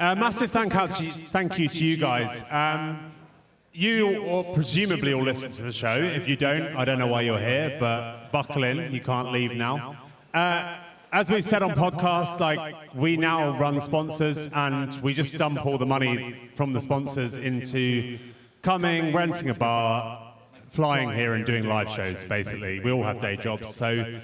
Massive thank you to you guys. You or presumably all listen to the show. If you don't, I don't know why you're here, but buckle in. You can't leave now. As we've said on podcasts, we now run sponsors, and we just dump all the money from the sponsors into coming, renting a bar, flying here, and doing live shows. Basically, we all have day jobs, so.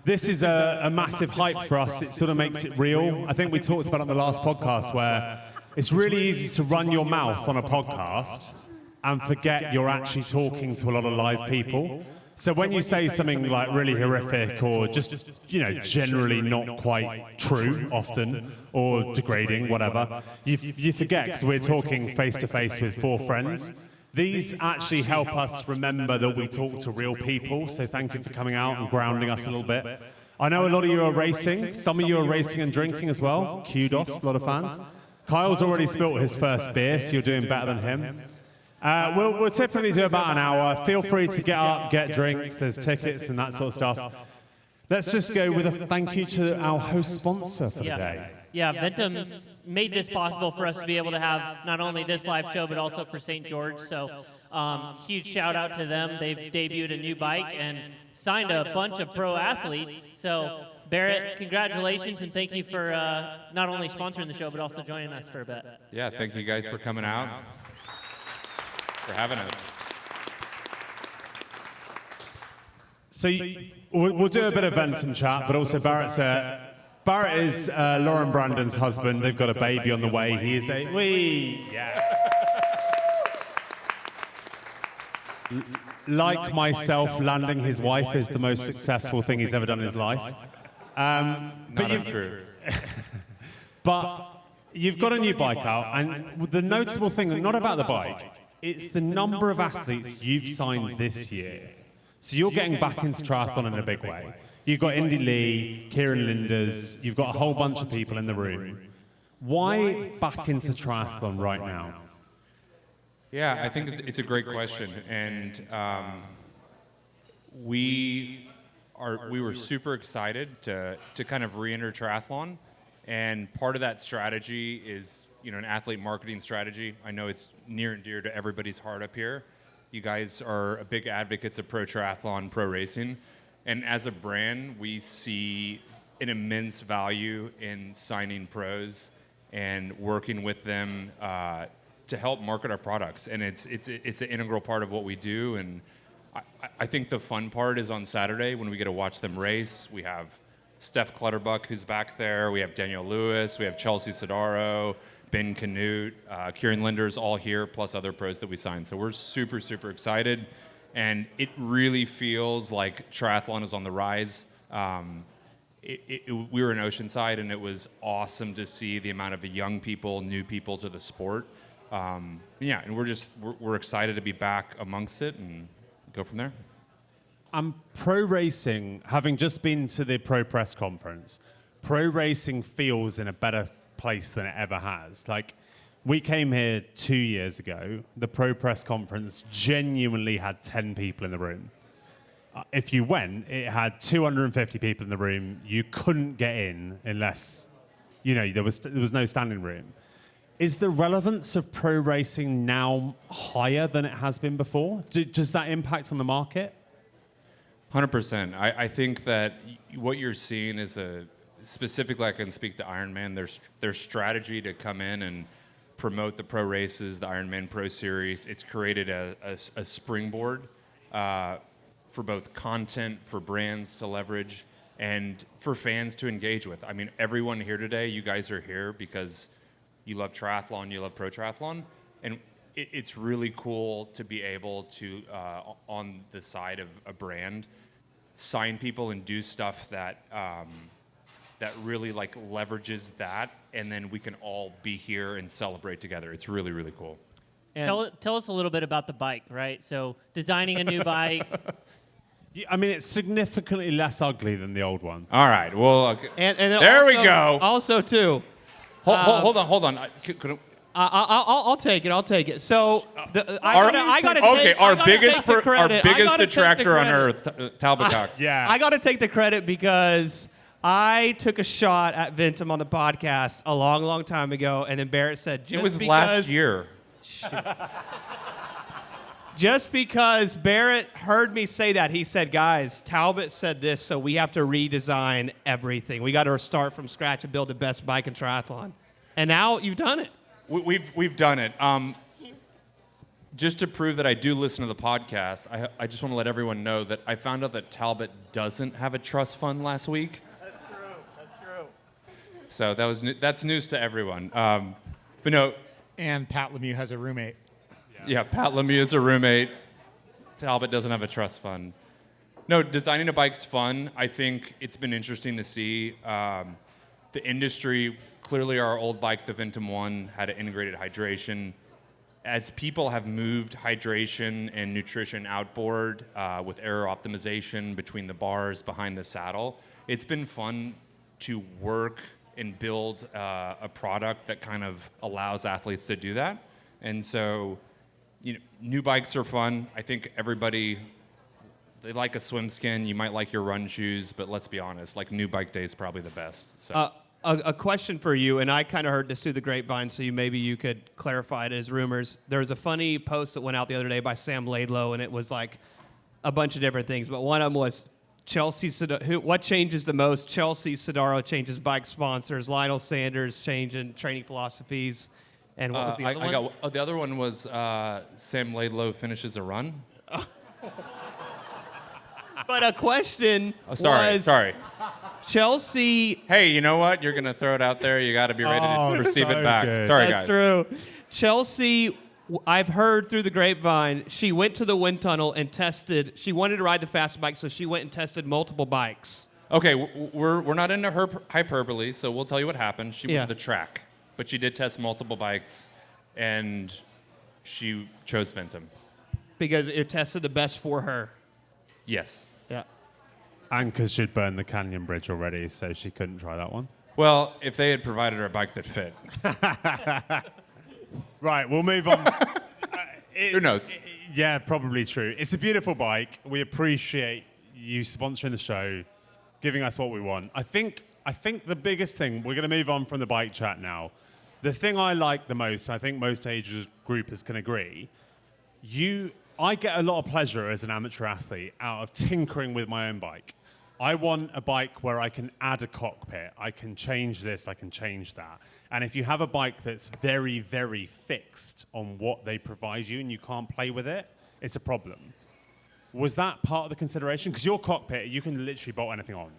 This is a massive hype for us. It sort of makes it real. I think we talked about it on the last podcast where it's really easy to run your mouth on a podcast and forget you're actually talking to a lot of live people. So when you say something like really horrific or just, generally not quite true often or degrading, whatever, you forget because we're talking face to face with 4 friends. These actually help us remember that we talk to real people, so thank you for coming out and grounding us a little bit. I know a lot of you are racing. Some of you are racing and drinking as well. Kudos, a lot of fans. Kyle's already spilt his first beer, so you're doing better than him. We'll typically do about an hour. Feel free to get up, get drinks. There's tickets and that sort of stuff. Let's just go with a thank you to our host sponsor for the day. Yeah, Ventum's made this possible for us to be able to have not only this live show, but also for St. George. So huge shout out to them. They've debuted a new bike and signed a bunch of pro athletes. So Barrett, congratulations, and thank you for not only sponsoring the show, but also joining us for a bit. Yeah, thank you guys for coming out, for having us. So we'll do a bit of Ventum chat, but also Barrett is Lauren Brandon's husband. They've got a baby on the way. He is like myself, landing his wife is the most successful thing he's ever done in his life. Not untrue. But you've got a new bike out, and the noticeable thing, not about the bike, it's the number of athletes you've signed this year. So you're getting back into triathlon in a big way. You've got Indy Lee, Kieran Linders, you've got a whole bunch of people in the room. Why back into triathlon right now? Yeah, I think it's a great question, and we were super excited to kind of re-enter triathlon, and part of that strategy is an athlete marketing strategy. I know it's near and dear to everybody's heart up here. You guys are a big advocates of pro triathlon, pro racing. And as a brand, we see an immense value in signing pros and working with them to help market our products. And it's an integral part of what we do. And I think the fun part is on Saturday when we get to watch them race. We have Steph Clutterbuck, who's back there. We have Danielle Lewis. We have Chelsea Sodaro, Ben Canute, Kieran Linders, all here, plus other pros that we signed. So we're super, super excited. And it really feels like triathlon is on the rise. We were in Oceanside, and it was awesome to see the amount of young people, new people to the sport. And we're excited to be back amongst it and go from there. Pro racing, having just been to the Pro Press Conference, pro racing feels in a better place than it ever has. We came here 2 years ago. The Pro Press Conference genuinely had 10 people in the room. If you went, it had 250 people in the room. You couldn't get in unless, there was no standing room. Is the relevance of pro racing now higher than it has been before? Does that impact on the market? 100%. I think that what you're seeing is specifically I can speak to Ironman, their strategy to come in and promote the pro races, the Ironman Pro Series. It's created a springboard for both content, for brands to leverage, and for fans to engage with. I mean, everyone here today, you guys are here because you love triathlon, you love pro triathlon, and it's really cool to be able to, on the side of a brand, sign people and do stuff that really leverages that, and then we can all be here and celebrate together. It's really, really cool. And tell us a little bit about the bike, right? So designing a new bike. I mean, it's significantly less ugly than the old one. All right. Well, okay. And there we go. Also, too. Hold on. I'll take it. So our biggest detractor on earth, Talbot. Yeah. I got to take the credit because I took a shot at Ventum on the podcast a long, long time ago, and then Barrett said, It was last year. Just because Barrett heard me say that, he said, guys, Talbot said this, so we have to redesign everything. We got to start from scratch and build the best bike in triathlon. And now you've done it. We've done it. Just to prove that I do listen to the podcast, I just want to let everyone know that I found out that Talbot doesn't have a trust fund last week. That's true. So that's news to everyone. But no. And Pat Lemieux has a roommate. Yeah, Pat Lemieux is a roommate. Talbot doesn't have a trust fund. No, designing a bike's fun. I think it's been interesting to see. The industry, clearly our old bike, the Ventum 1, had an integrated hydration. As people have moved hydration and nutrition outboard with aero optimization between the bars behind the saddle, it's been fun to work and build a product that kind of allows athletes to do that. And so, new bikes are fun. I think everybody, they like a swim skin. You might like your run shoes, but let's be honest, like new bike day is probably the best. So. A question for you, and I kind of heard this through the grapevine, so maybe you could clarify it as rumors. There was a funny post that went out the other day by Sam Laidlow, and it was like a bunch of different things, but one of them was what changes the most? Chelsea Sodaro changes bike sponsors, Lionel Sanders changing training philosophies, and what was the other one? The other one was Sam Laidlow finishes a run. But a question was... Sorry. Chelsea... Hey, you know what? You're going to throw it out there. You got to be ready to receive it back. Good. Sorry, That's guys. true. Chelsea, I've heard through the grapevine, she went to the wind tunnel and tested... She wanted to ride the fast bike, so she went and tested multiple bikes. Okay, we're not into hyperbole, so we'll tell you what happened. She went Yeah. to the track, but she did test multiple bikes, and she chose Ventum. Because it tested the best for her. Yes. Yeah. And because she'd burned the Canyon Bridge already, so she couldn't try that one. Well, if they had provided her a bike that fit. Right, we'll move on. Who knows? Yeah, probably true. It's a beautiful bike. We appreciate you sponsoring the show, giving us what we want. I think the biggest thing, we're going to move on from the bike chat now. The thing I like the most, I think most age groupers can agree, I get a lot of pleasure as an amateur athlete out of tinkering with my own bike. I want a bike where I can add a cockpit. I can change this, I can change that. And if you have a bike that's very, very fixed on what they provide you and you can't play with it, it's a problem. Was that part of the consideration? Because your cockpit, you can literally bolt anything on.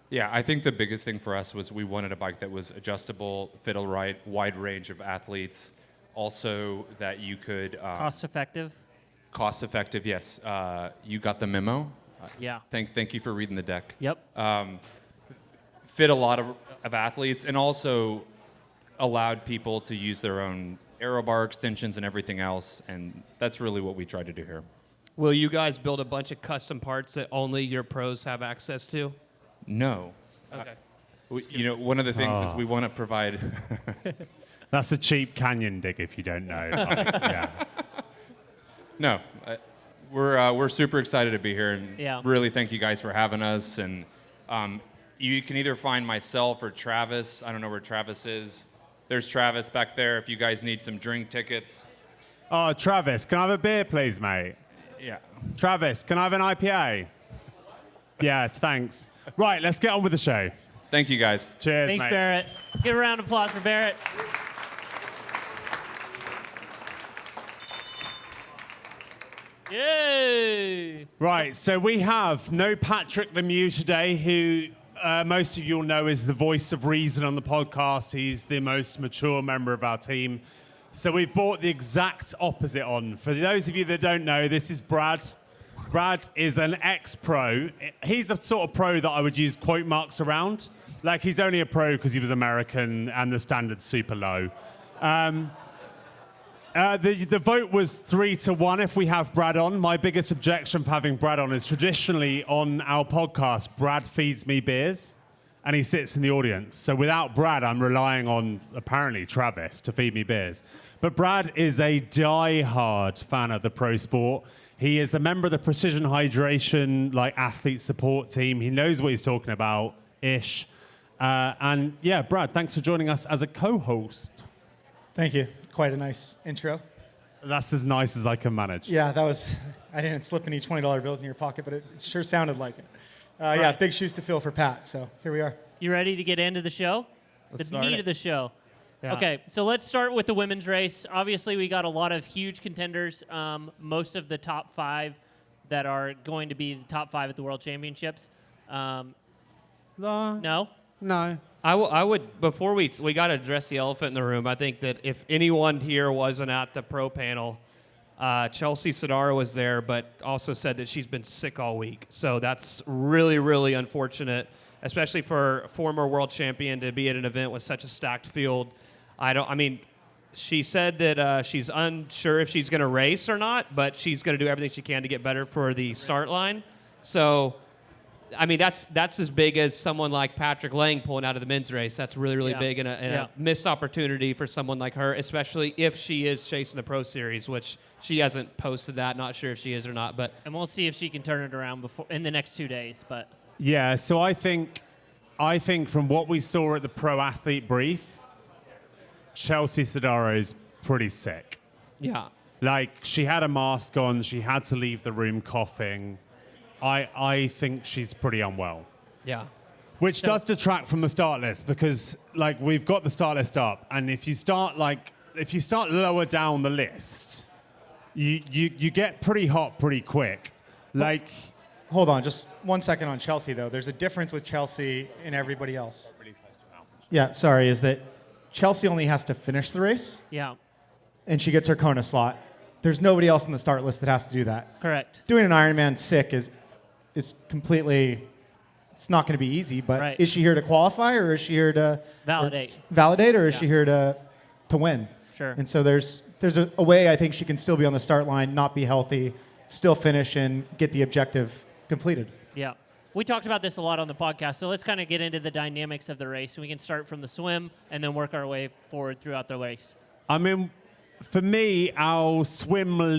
Yeah, I think the biggest thing for us was we wanted a bike that was adjustable, fit a wide range of athletes. Also, that you could... Cost-effective. Cost-effective, yes. You got the memo. Yeah. Thank you for reading the deck. Yep. Fit a lot of athletes, and also allowed people to use their own aero bar extensions and everything else, and that's really what we tried to do here. Will you guys build a bunch of custom parts that only your pros have access to? No. Okay. One of the things is we want to provide... That's a cheap canyon dig if you don't know. Yeah. No, we're super excited to be here, and really thank you guys for having us. And you can either find myself or Travis. I don't know where Travis is. There's Travis back there if you guys need some drink tickets. Oh, Travis, can I have a beer, please, mate? Yeah. Travis, can I have an IPA? Yeah, thanks. Right, let's get on with the show. Thank you, guys. Cheers, Thanks, mate. Barrett. Give a round of applause for Barrett. Yay! Right, so we have no Patrick Lemieux today, who most of you will know is the voice of reason on the podcast. He's the most mature member of our team. So we've brought the exact opposite on. For those of you that don't know, this is Brad. Brad is an ex-pro. He's a sort of pro that I would use quote marks around. Like, he's only a pro because he was American and the standard's super low. The vote was 3-1 if we have Brad on. My biggest objection for having Brad on is traditionally on our podcast, Brad feeds me beers and he sits in the audience. So without Brad, I'm relying on, apparently, Travis to feed me beers. But Brad is a die-hard fan of the pro sport. He is a member of the Precision Hydration athlete support team. He knows what he's talking about, ish. And yeah, Brad, thanks for joining us as a co-host. Thank you. It's quite a nice intro. That's as nice as I can manage. Yeah, I didn't slip any $20 bills in your pocket, but it sure sounded like it. Yeah, big shoes to fill for Pat, so here we are. You ready to get into the show? Let's The start meat it. of the show. Yeah. Okay, so let's start with the women's race. Obviously, we got a lot of huge contenders. Most of the top 5 that are going to be the top 5 at the World Championships. No? No. I would before we got to address the elephant in the room. I think that if anyone here wasn't at the pro panel, Chelsea Sodaro was there, but also said that she's been sick all week. So that's really, really unfortunate, especially for a former world champion to be at an event with such a stacked field. She said that she's unsure if she's going to race or not, but she's going to do everything she can to get better for the start line. So, that's as big as someone like Patrick Lang pulling out of the men's race. That's really, really big and a missed opportunity for someone like her, especially if she is chasing the Pro Series, which she hasn't posted that. Not sure if she is or not, but And we'll see if she can turn it around in the next 2 days. But Yeah, so I think from what we saw at the pro athlete brief, Chelsea Sodaro's pretty sick. yeah. She had a mask on, she had to leave the room coughing. I think she's pretty unwell. Yeah. Which does detract from the start list because we've got the start list up, and if you start lower down the list, you get pretty hot pretty quick. Hold on, just 1 second on Chelsea, though. There's a difference with Chelsea and everybody else. Yeah, sorry, is that Chelsea only has to finish the race, yeah, and she gets her Kona slot. There's nobody else on the start list that has to do that. correct. Doing an Ironman sick is completely, it's not going to be easy, but Right. is she here to qualify, or is she here to Validate. or is she here to win? Sure. And so there's a way I think she can still be on the start line, not be healthy, still finish and get the objective completed. Yeah. We talked about this a lot on the podcast, so let's kind of get into the dynamics of the race. We can start from the swim and then work our way forward throughout the race. For me, our swimmer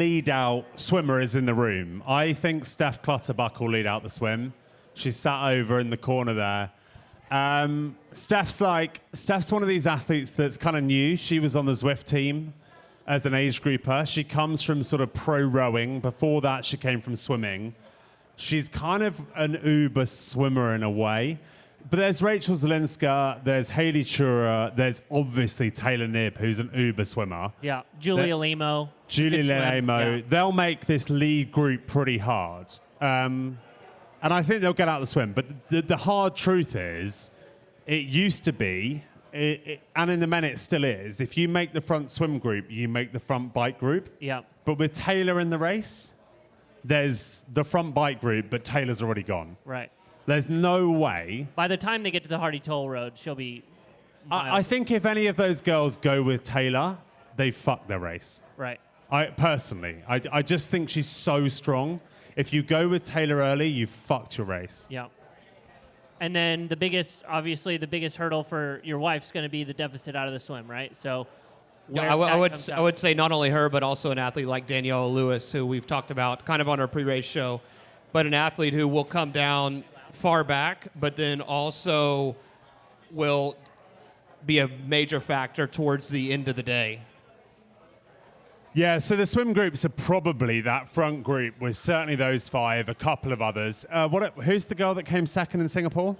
is in the room. I think Steph Clutterbuck will lead out the swim. She's sat over in the corner there. Steph's one of these athletes that's kind of new. She was on the Zwift team as an age grouper. She comes from sort of pro rowing. Before that, she came from swimming. She's kind of an uber swimmer in a way. But there's Rachel Zelinska, there's Haley Chura, there's obviously Taylor Knibb, who's an uber swimmer. Yeah. Julia Lemo. Julia can swim. Lemo. Yeah. They'll make this lead group pretty hard. And I think they'll get out the swim. But the hard truth is, it used to be, and in the men it still is, if you make the front swim group, you make the front bike group. Yeah. But with Taylor in the race, there's the front bike group, but Taylor's already gone. Right. There's no way. By the time they get to the Hardy Toll Road, she'll be I think if any of those girls go with Taylor, they fuck their race. right. I just think she's so strong. If you go with Taylor early, you fucked your race. Yeah. And then the biggest hurdle for your wife's going to be the deficit out of the swim, right? So Yeah, I would say not only her, but also an athlete like Danielle Lewis, who we've talked about kind of on our pre-race show, but an athlete who will come down far back, but then also will be a major factor towards the end of the day. Yeah, so the swim groups are probably that front group with certainly those 5, a couple of others. Who's the girl that came second in Singapore?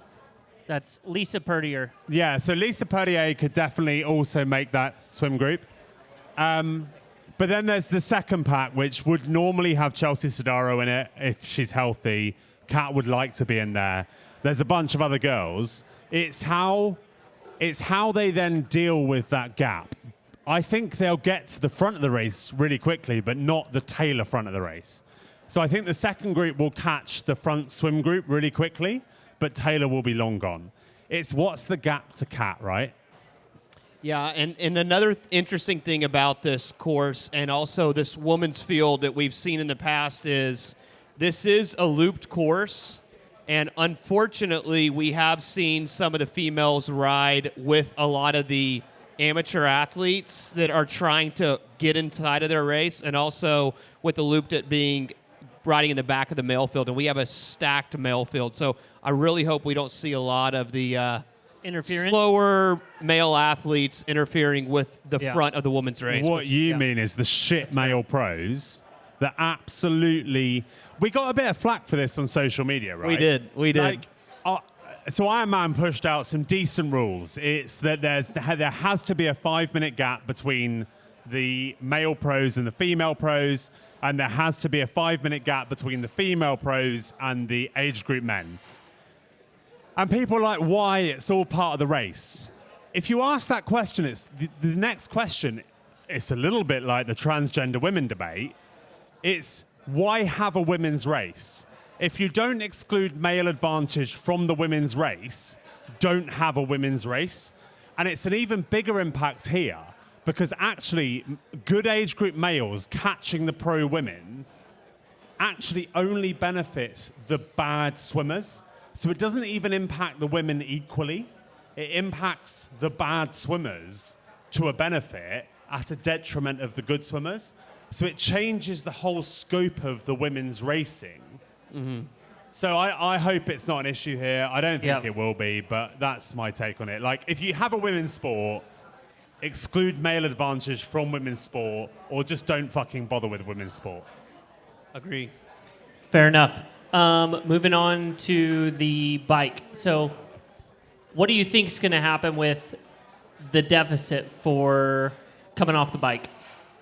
That's Lisa Purtier. Yeah, so Lisa Purtier could definitely also make that swim group. But then there's the second pack, which would normally have Chelsea Sodaro in it if she's healthy. Kat would like to be in there. There's a bunch of other girls. It's how they then deal with that gap. I think they'll get to the front of the race really quickly, but not the Taylor front of the race. So I think the second group will catch the front swim group really quickly, but Taylor will be long gone. It's what's the gap to Kat, right? Yeah, and another interesting thing about this course and also this women's field that we've seen in the past is this is a looped course, and unfortunately we have seen some of the females ride with a lot of the amateur athletes that are trying to get inside of their race, and also with the looped it being riding in the back of the male field, and we have a stacked male field. So I really hope we don't see a lot of the Interference? slower male athletes interfering with the front of the women's race. What you mean is the shit male pros that absolutely... We got a bit of flack for this on social media, right? We did. Like, so Ironman pushed out some decent rules. It's that there has to be a 5-minute gap between the male pros and the female pros, and there has to be a 5-minute gap between the female pros and the age group men. And people are like, why? It's all part of the race. If you ask that question, it's the next question, it's a little bit like the transgender women debate. It's, why have a women's race? If you don't exclude male advantage from the women's race, don't have a women's race. And it's an even bigger impact here, because actually good age group males catching the pro women actually only benefits the bad swimmers. So it doesn't even impact the women equally. It impacts the bad swimmers to a benefit at a detriment of the good swimmers. So it changes the whole scope of the women's racing. Mm-hmm. So I hope it's not an issue here. I don't think it will be, but that's my take on it. Like, if you have a women's sport, exclude male advantage from women's sport, or just don't fucking bother with women's sport. Agree. Fair enough. Moving on to the bike. So what do you think is going to happen with the deficit for coming off the bike?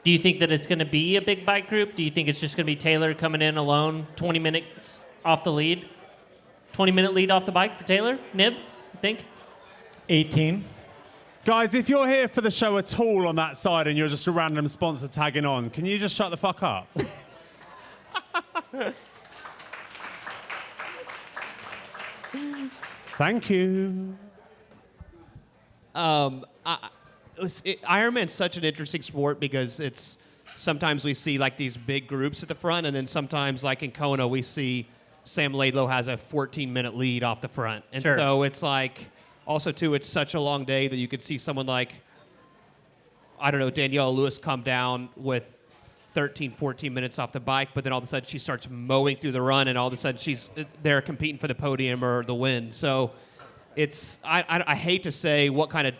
Do you think that it's going to be a big bike group? Do you think it's just going to be Taylor coming in alone, 20 minutes off the lead? 20-minute lead off the bike for Taylor? Nib, you think? 18. Guys, if you're here for the show at all on that side and you're just a random sponsor tagging on, can you just shut the fuck up? Thank you. Ironman's such an interesting sport because it's sometimes we see like these big groups at the front, and then sometimes like in Kona we see Sam Laidlow has a 14-minute lead off the front. And so it's like, also too, it's such a long day that you could see someone like, I don't know, Danielle Lewis come down with 13, 14 minutes off the bike, but then all of a sudden she starts mowing through the run, and all of a sudden she's there competing for the podium or the win. So it's, I hate to say what kind of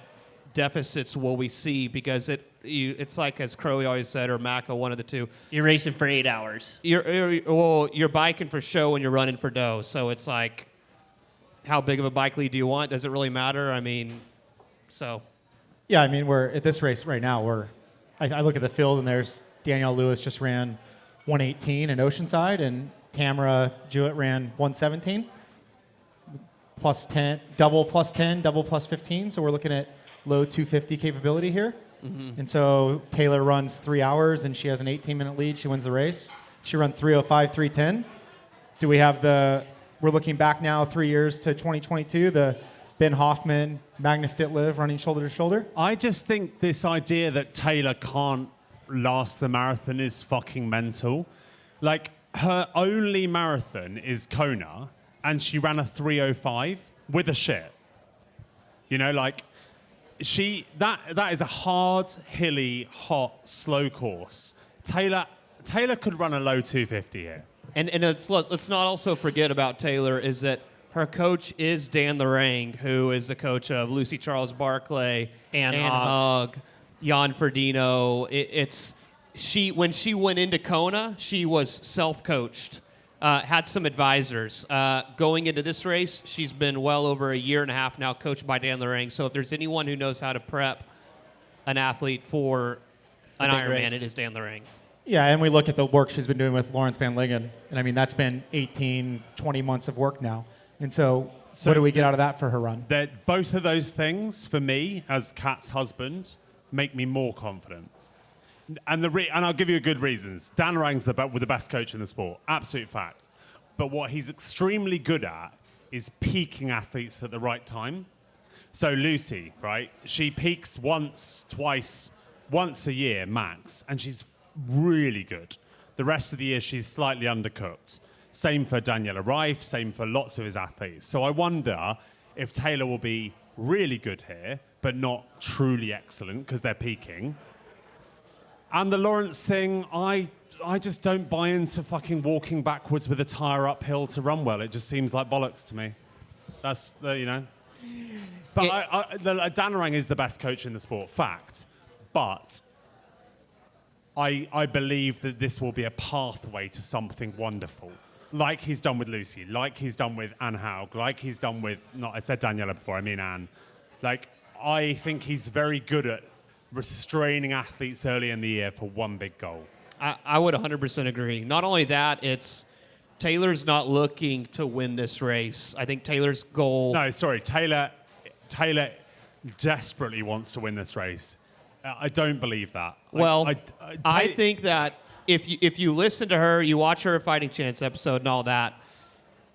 deficits will we see, because it's like, as Crowe always said, or Maka, one of the two. You're racing for 8 hours. You're biking for show and you're running for dough. So it's like, how big of a bike lead do you want? Does it really matter? I mean, so. Yeah, I mean, we're at this race right now. I look at the field, and there's Danielle Lewis just ran 118 in Oceanside, and Tamara Jewett ran 117. Plus 10, double plus 10, double plus 15. So we're looking at low 250 capability here. Mm-hmm. And so Taylor runs 3 hours, and she has an 18-minute lead. She wins the race. She runs 3:05, 3:10. Do we have we're looking back now 3 years to 2022, the Ben Hoffman, Magnus Ditlev running shoulder to shoulder? I just think this idea that Taylor can't last the marathon is fucking mental. Like, her only marathon is Kona, and she ran a 3:05 with a shit. You know, like, that is a hard, hilly, hot, slow course. Taylor could run a low 250 here. And let's not also forget about Taylor is that her coach is Dan Lorang, who is the coach of Lucy Charles Barclay, Ann Hogg, Jan Ferdinand. When she went into Kona, she was self-coached, had some advisors. Going into this race, she's been well over a year and a half now coached by Dan Lorang. So if there's anyone who knows how to prep an athlete for an Ironman, it is Dan Lorang. Yeah, and we look at the work she's been doing with Lawrence Van Lingen, and I mean, that's been 18, 20 months of work now. And so what do we get out of that for her run? That both of those things, for me, as Kat's husband, make me more confident. And I'll give you good reasons. Dan Lorang's the best coach in the sport, absolute fact. But what he's extremely good at is peaking athletes at the right time. So Lucy, right, she peaks once a year max, and she's really good. The rest of the year, she's slightly undercooked. Same for Daniela Rife, same for lots of his athletes. So I wonder if Taylor will be really good here, but not truly excellent because they're peaking. And the Lawrence thing, I just don't buy into fucking walking backwards with a tire uphill to run well. It just seems like bollocks to me. That's you know. But Dan Orang is the best coach in the sport, fact. But I believe that this will be a pathway to something wonderful, like he's done with Lucy, like he's done with Anne Haug, like he's done with, I said Daniela before, I mean Anne. Like, I think he's very good at restraining athletes early in the year for one big goal. I would 100% agree. Not only that, it's Taylor's not looking to win this race. I think Taylor's goal... No, sorry, Taylor desperately wants to win this race. I don't believe that. Well, I think that if you listen to her, you watch her Fighting Chance episode and all that,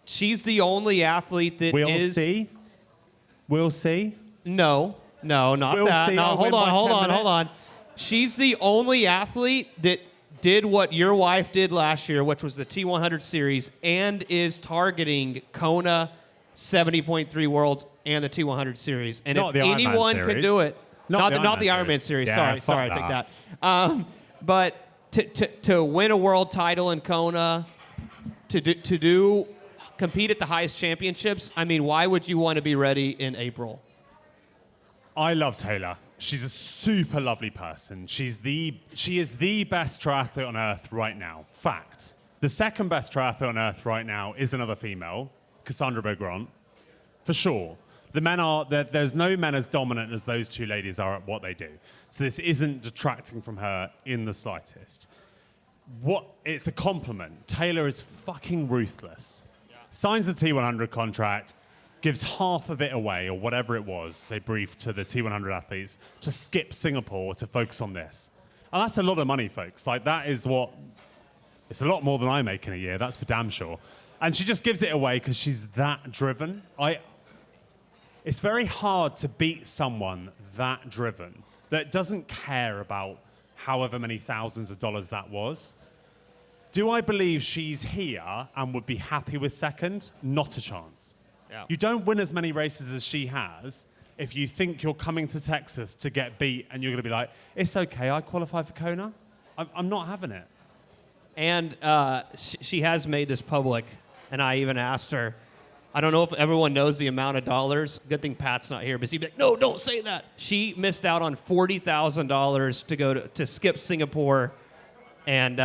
she's the only athlete that We'll see. No, not We'll that. see. No, I'll hold win by 10 on. minutes. She's the only athlete that did what your wife did last year, which was the T100 series, and is targeting Kona 70.3 Worlds and the T100 series. And Not if the Ironman anyone series. can do it, not the Ironman series. Yeah, Sorry, I fuck take that. But to win a world title in Kona, to compete at the highest championships, I mean, why would you want to be ready in April? I love Taylor. She's a super lovely person. She is the best triathlete on earth right now. Fact. The second best triathlete on earth right now is another female, Cassandra Beaugrand, for sure. There's no men as dominant as those two ladies are at what they do. So this isn't detracting from her in the slightest. It's a compliment. Taylor is fucking ruthless. Yeah. Signs the T100 contract, gives half of it away, or whatever it was they briefed to the T100 athletes, to skip Singapore to focus on this. And that's a lot of money, folks. Like, it's a lot more than I make in a year, that's for damn sure. And she just gives it away because she's that driven. It's very hard to beat someone that driven, that doesn't care about however many thousands of dollars that was. Do I believe she's here and would be happy with second? Not a chance. Yeah. You don't win as many races as she has if you think you're coming to Texas to get beat and you're going to be like, it's okay, I qualify for Kona. I'm not having it. And she has made this public, and I even asked her, I don't know if everyone knows the amount of dollars. Good thing Pat's not here, but he'd be like, no, don't say that. She missed out on $40,000 to go to skip Singapore. And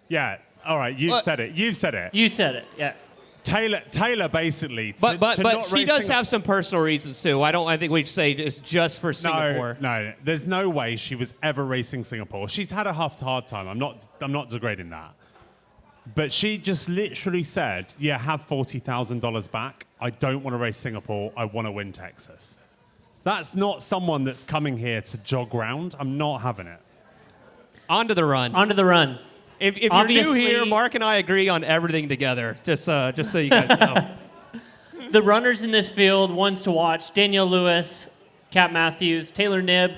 yeah, all right, you've said it. You said it, yeah. Taylor basically. But she does have some personal reasons too. I think we'd say it's just for Singapore. No, there's no way she was ever racing Singapore. She's had a hard time. I'm not degrading that. But she just literally said, yeah, have $40,000 back. I don't want to race Singapore. I want to win Texas. That's not someone that's coming here to jog round. I'm not having it. On to the run. If you're new here, Mark and I agree on everything together, just so you guys know. The runners in this field, ones to watch, Danielle Lewis, Kat Matthews, Taylor Knibb,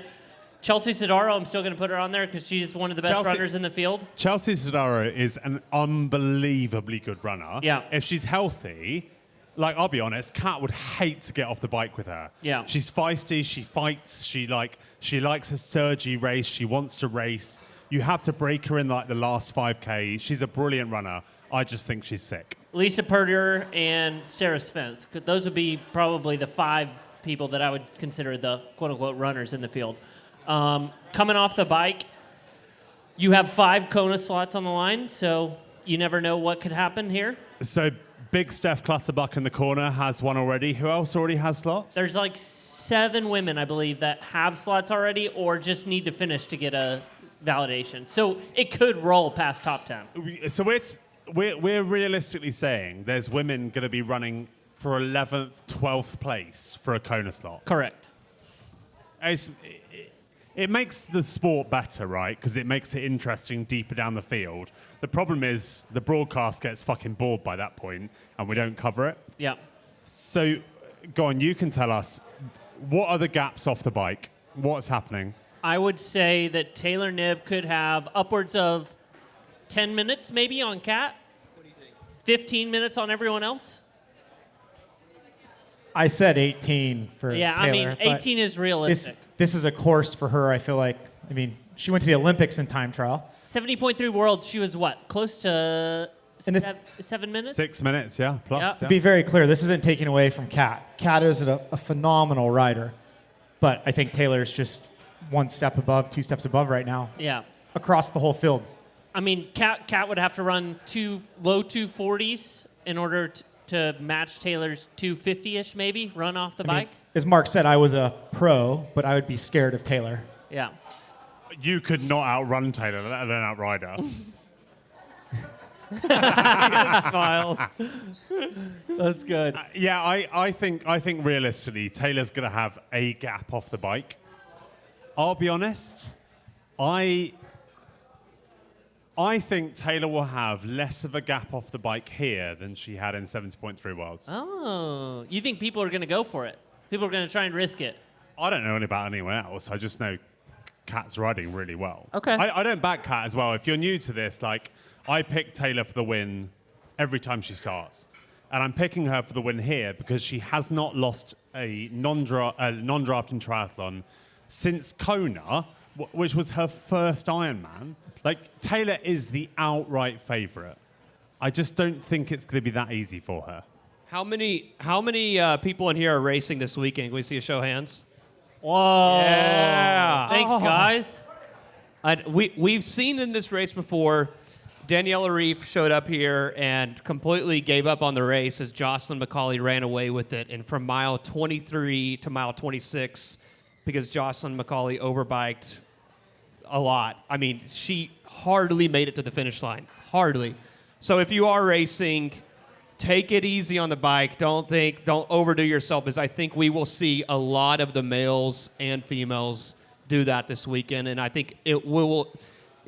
Chelsea Sodaro. I'm still going to put her on there because she's one of the best runners in the field. Chelsea Sodaro is an unbelievably good runner. Yeah. If she's healthy, I'll be honest, Kat would hate to get off the bike with her. Yeah. She's feisty, she fights, she likes her surgery race, she wants to race. You have to break her in the last 5K. She's a brilliant runner. I just think she's sick. Lisa Purder and Sarah Spence. Those would be probably the 5 people that I would consider the quote-unquote runners in the field. Coming off the bike, you have 5 Kona slots on the line, so you never know what could happen here. So big Steph Clutterbuck in the corner has one already. Who else already has slots? There's 7 women, I believe, that have slots already or just need to finish to get a validation. So it could roll past top 10. So we're realistically saying there's women going to be running for 11th, 12th place for a Kona slot. Correct. It makes the sport better, right? Because it makes it interesting deeper down the field. The problem is the broadcast gets fucking bored by that point and we don't cover it. Yeah. So go on, you can tell us, what are the gaps off the bike? What's happening? I would say that Taylor Knibb could have upwards of 10 minutes maybe on Kat. What do you think? 15 minutes on everyone else? I said 18 for Taylor. I mean, 18 is realistic. This is a course for her, I feel like. I mean, she went to the Olympics in time trial. 70.3 world. She was what? Close to 7 minutes? 6 minutes, yeah, plus. Yeah. To be very clear, this isn't taking away from Kat. Kat is a phenomenal rider, but I think Taylor's just 1 step above, 2 steps above right now Yeah. across the whole field. I mean, Kat would have to run low 240s in order to match Taylor's 250-ish, maybe, run off the bike. As Mark said, I was a pro, but I would be scared of Taylor. Yeah. You could not outrun Taylor, let alone outride her. Smile. That's good. Yeah, I think realistically, Taylor's going to have a gap off the bike. I'll be honest, I think Taylor will have less of a gap off the bike here than she had in 70.3 Worlds. Oh, you think people are going to go for it? People are going to try and risk it. I don't know anything about anyone else. I just know Kat's riding really well. Okay. I don't back Kat as well. If you're new to this, like, I pick Taylor for the win every time she starts. And I'm picking her for the win here because she has not lost a non-drafting triathlon since Kona, which was her first Ironman. Like, Taylor is the outright favorite. I just don't think it's going to be that easy for her. How many people in here are racing this weekend? Can we see a show of hands? Whoa. Yeah. Thanks, guys. We've seen in this race before, Danielle Arif showed up here and completely gave up on the race as Jocelyn McCauley ran away with it. And from mile 23 to mile 26, because Jocelyn McCauley overbiked a lot. I mean, she hardly made it to the finish line. Hardly. So if you are racing, take it easy on the bike. Don't overdo yourself, because I think we will see a lot of the males and females do that this weekend. And I think it'll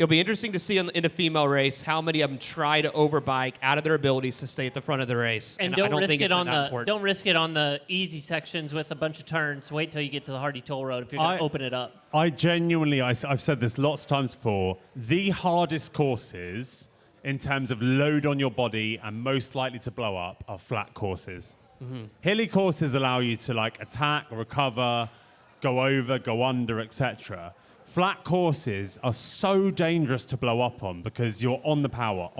be interesting to see in the female race how many of them try to overbike out of their abilities to stay at the front of the race. And I don't think it's that important. Don't risk it on the easy sections with a bunch of turns. Wait till you get to the Hardy Toll Road if you're going to open it up. I genuinely, I've said this lots of times before, the hardest courses in terms of load on your body and most likely to blow up are flat courses. Mm-hmm. Hilly courses allow you to like attack, recover, go over, go under, etc. Flat courses are so dangerous to blow up on because you're on the power.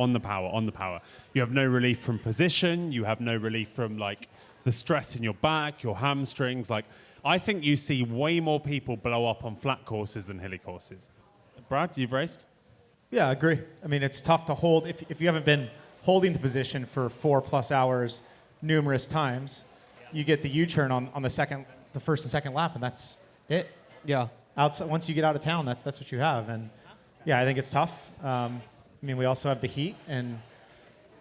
You have no relief from position. You have no relief from like the stress in your back, your hamstrings. Like, I think you see way more people blow up on flat courses than hilly courses. Brad, you've raced? Yeah, I agree. I mean, it's tough to hold. If you haven't been holding the position for 4+ hours numerous times, you get the U-turn on the first and second lap, and that's it. Yeah. Outside, once you get out of town, that's what you have. And yeah, I think it's tough. I mean, we also have the heat, and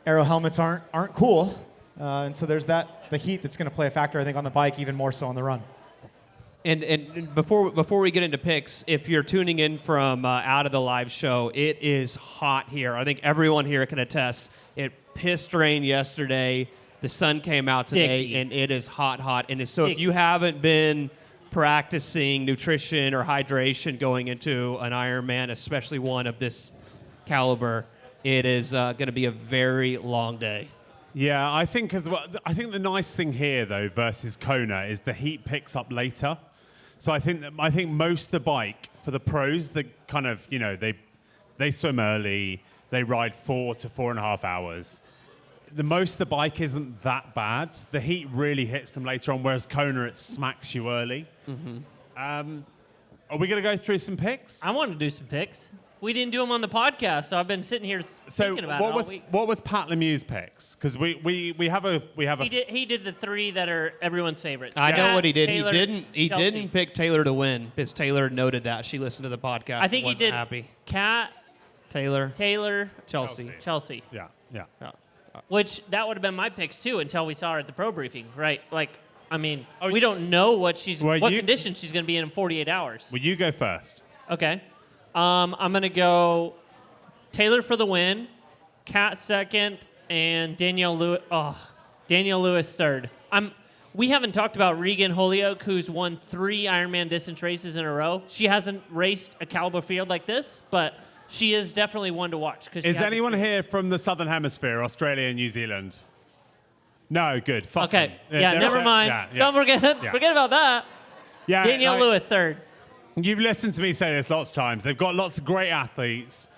aero helmets aren't cool. And so there's the heat that's going to play a factor, I think, on the bike, even more so on the run. And before we get into picks, if you're tuning in from out of the live show, it is hot here. I think everyone here can attest. It pissed rain yesterday. The sun came out today, Sticky. and it is hot. And so if you haven't been practicing nutrition or hydration going into an Ironman, especially one of this caliber, it is going to be a very long day. Yeah, I think as well. I think the nice thing here, though, versus Kona, is the heat picks up later. So I think most of the bike for the pros, the kind of, you know, they swim early, they ride 4 to 4.5 hours. The most of the bike isn't that bad. The heat really hits them later on, whereas Kona, it smacks you early. Mm-hmm. Are we going to go through some picks? I want to do some picks. We didn't do them on the podcast, so I've been sitting here thinking about it all week. What was Pat Lemieux's picks? Because we have a He did the 3 that are everyone's favorites. I know what he did. Taylor, He Chelsea. didn't pick Taylor to win because Taylor noted that. She listened to the podcast. I think he wasn't did happy. Kat, Taylor, Chelsea. Yeah. Which that would have been my picks too until we saw her at the pro briefing, right? Like, I mean, we don't know what condition she's going to be in 48 hours. Well, you go first. Okay. I'm going to go Taylor for the win, Kat second, and Danielle Lewis third. We haven't talked about Regan Holyoke, who's won 3 Ironman distance races in a row. She hasn't raced a caliber field like this, but she is definitely one to watch. Is anyone here from the Southern Hemisphere, Australia and New Zealand? No, good. Fuck Okay. them. Yeah, never mind. Yeah. Don't forget about that. Yeah, Danielle Lewis third. You've listened to me say this lots of times. They've got lots of great athletes.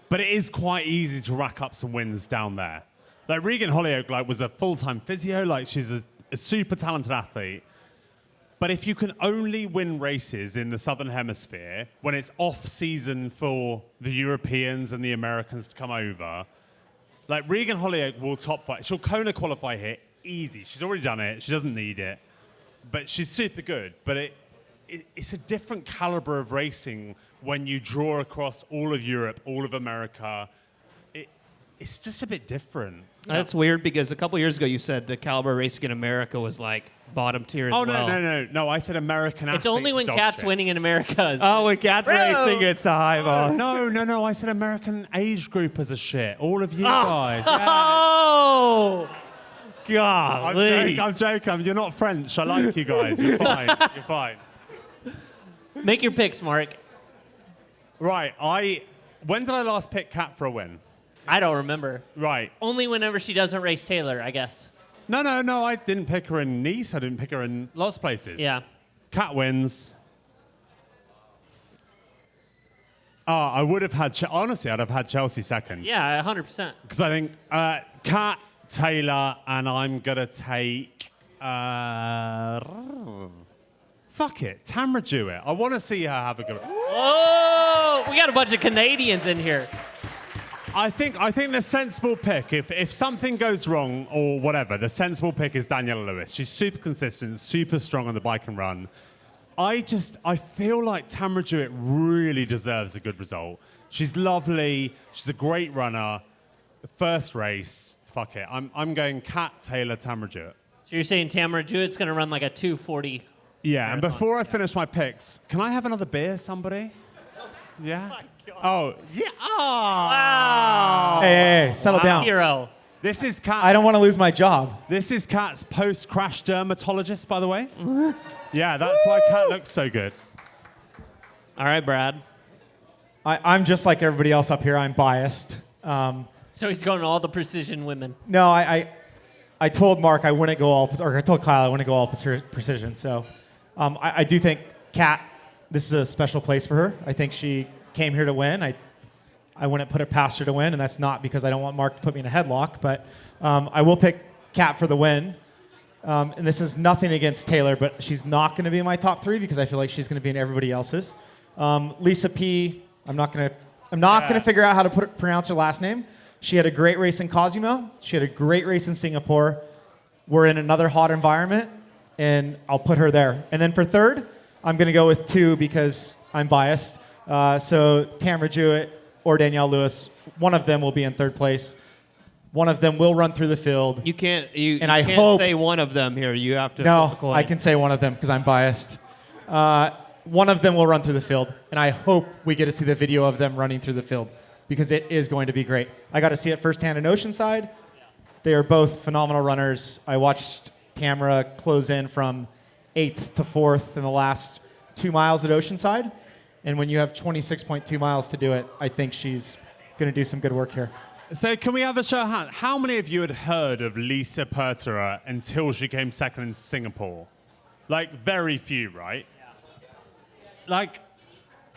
but it is quite easy to rack up some wins down there. Like Regan Hollyoak, like was a full-time physio. Like she's a super talented athlete. But if you can only win races in the Southern Hemisphere when it's off-season for the Europeans and the Americans to come over, like Regan Hollyoak will top fight. She'll Kona qualify here easy. She's already done it. She doesn't need it. But she's super good. But it's a different caliber of racing when you draw across all of Europe, all of America. It's just a bit different. That's weird because a couple years ago you said the caliber of racing in America was like bottom tier as well. No. I said American athletes. It's only when Kat's winning in America. Oh, when Kat's racing, it's the high ball. No. I said American age groupers are shit. All of you guys. Oh! Golly. I'm joking. You're not French. I like you guys. You're fine. You're fine. Make your picks, Mark. Right. When did I last pick Kat for a win? I don't remember. Right. Only whenever she doesn't race Taylor, I guess. No. I didn't pick her in Nice. I didn't pick her in lots of places. Yeah. Kat wins. I would have had, honestly, I'd have had Chelsea second. Yeah, 100%. Because I think Kat, Taylor, and I'm going to take... fuck it. Tamra Jewett. I want to see her have a good... Oh, we got a bunch of Canadians in here. I think the sensible pick, if something goes wrong or whatever, the sensible pick is Daniela Lewis. She's super consistent, super strong on the bike and run. I feel like Tamra Jewett really deserves a good result. She's lovely. She's a great runner. The first race, fuck it. I'm going Kat, Taylor, Tamra Jewett. So you're saying Tamara Jewett's going to run like a 2:40? Yeah, and before I finish my picks, can I have another beer, somebody? Yeah? Oh, yeah. Oh. Wow. Hey, settle down. Hero. This is Kat. I don't want to lose my job. This is Kat's post-crash dermatologist, by the way. Yeah, that's why Kat looks so good. All right, Brad. I'm just like everybody else up here. I'm biased. So he's going to all the precision women. No, I told Mark I wouldn't go all, or I told Kyle I wouldn't go all precision. So I do think Kat, this is a special place for her. I think she came here to win. I wouldn't put it past her to win, and that's not because I don't want Mark to put me in a headlock, but I will pick Kat for the win. And this is nothing against Taylor, but she's not going to be in my top three because I feel like she's going to be in everybody else's. Lisa P, I'm not going to figure out how to pronounce her last name. She had a great race in Cozumel. She had a great race in Singapore. We're in another hot environment, and I'll put her there. And then for third, I'm going to go with 2 because I'm biased. So Tamra Jewett or Danielle Lewis, one of them will be in third place. One of them will run through the field. You can't say one of them here. You have to. No, I can say one of them because I'm biased. One of them will run through the field, and I hope we get to see the video of them running through the field because it is going to be great. I got to see it firsthand in Oceanside. They are both phenomenal runners. I watched Tamra close in from 8th to 4th in the last 2 miles at Oceanside. And when you have 26.2 miles to do it, I think she's going to do some good work here. So can we have a show of hands? How many of you had heard of Lisa Perterer until she came second in Singapore? Like, very few, right? Yeah. Like,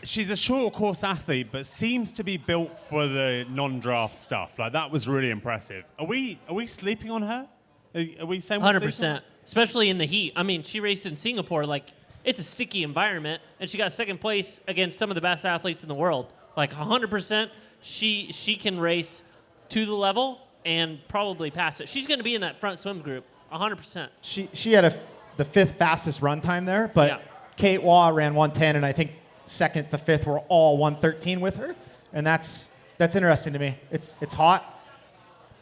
she's a short course athlete, but seems to be built for the non-draft stuff. Like, that was really impressive. Are we sleeping on her? Are we saying 100%, especially in the heat. I mean, she raced in Singapore. Like, it's a sticky environment, and she got second place against some of the best athletes in the world. Like, 100%, she can race to the level and probably pass it. She's going to be in that front swim group, 100%. She had the 5th fastest run time there, but yeah. Kate Waugh ran 1:10, and I think 2nd to 5th were all 1:13 with her, and that's interesting to me. It's hot.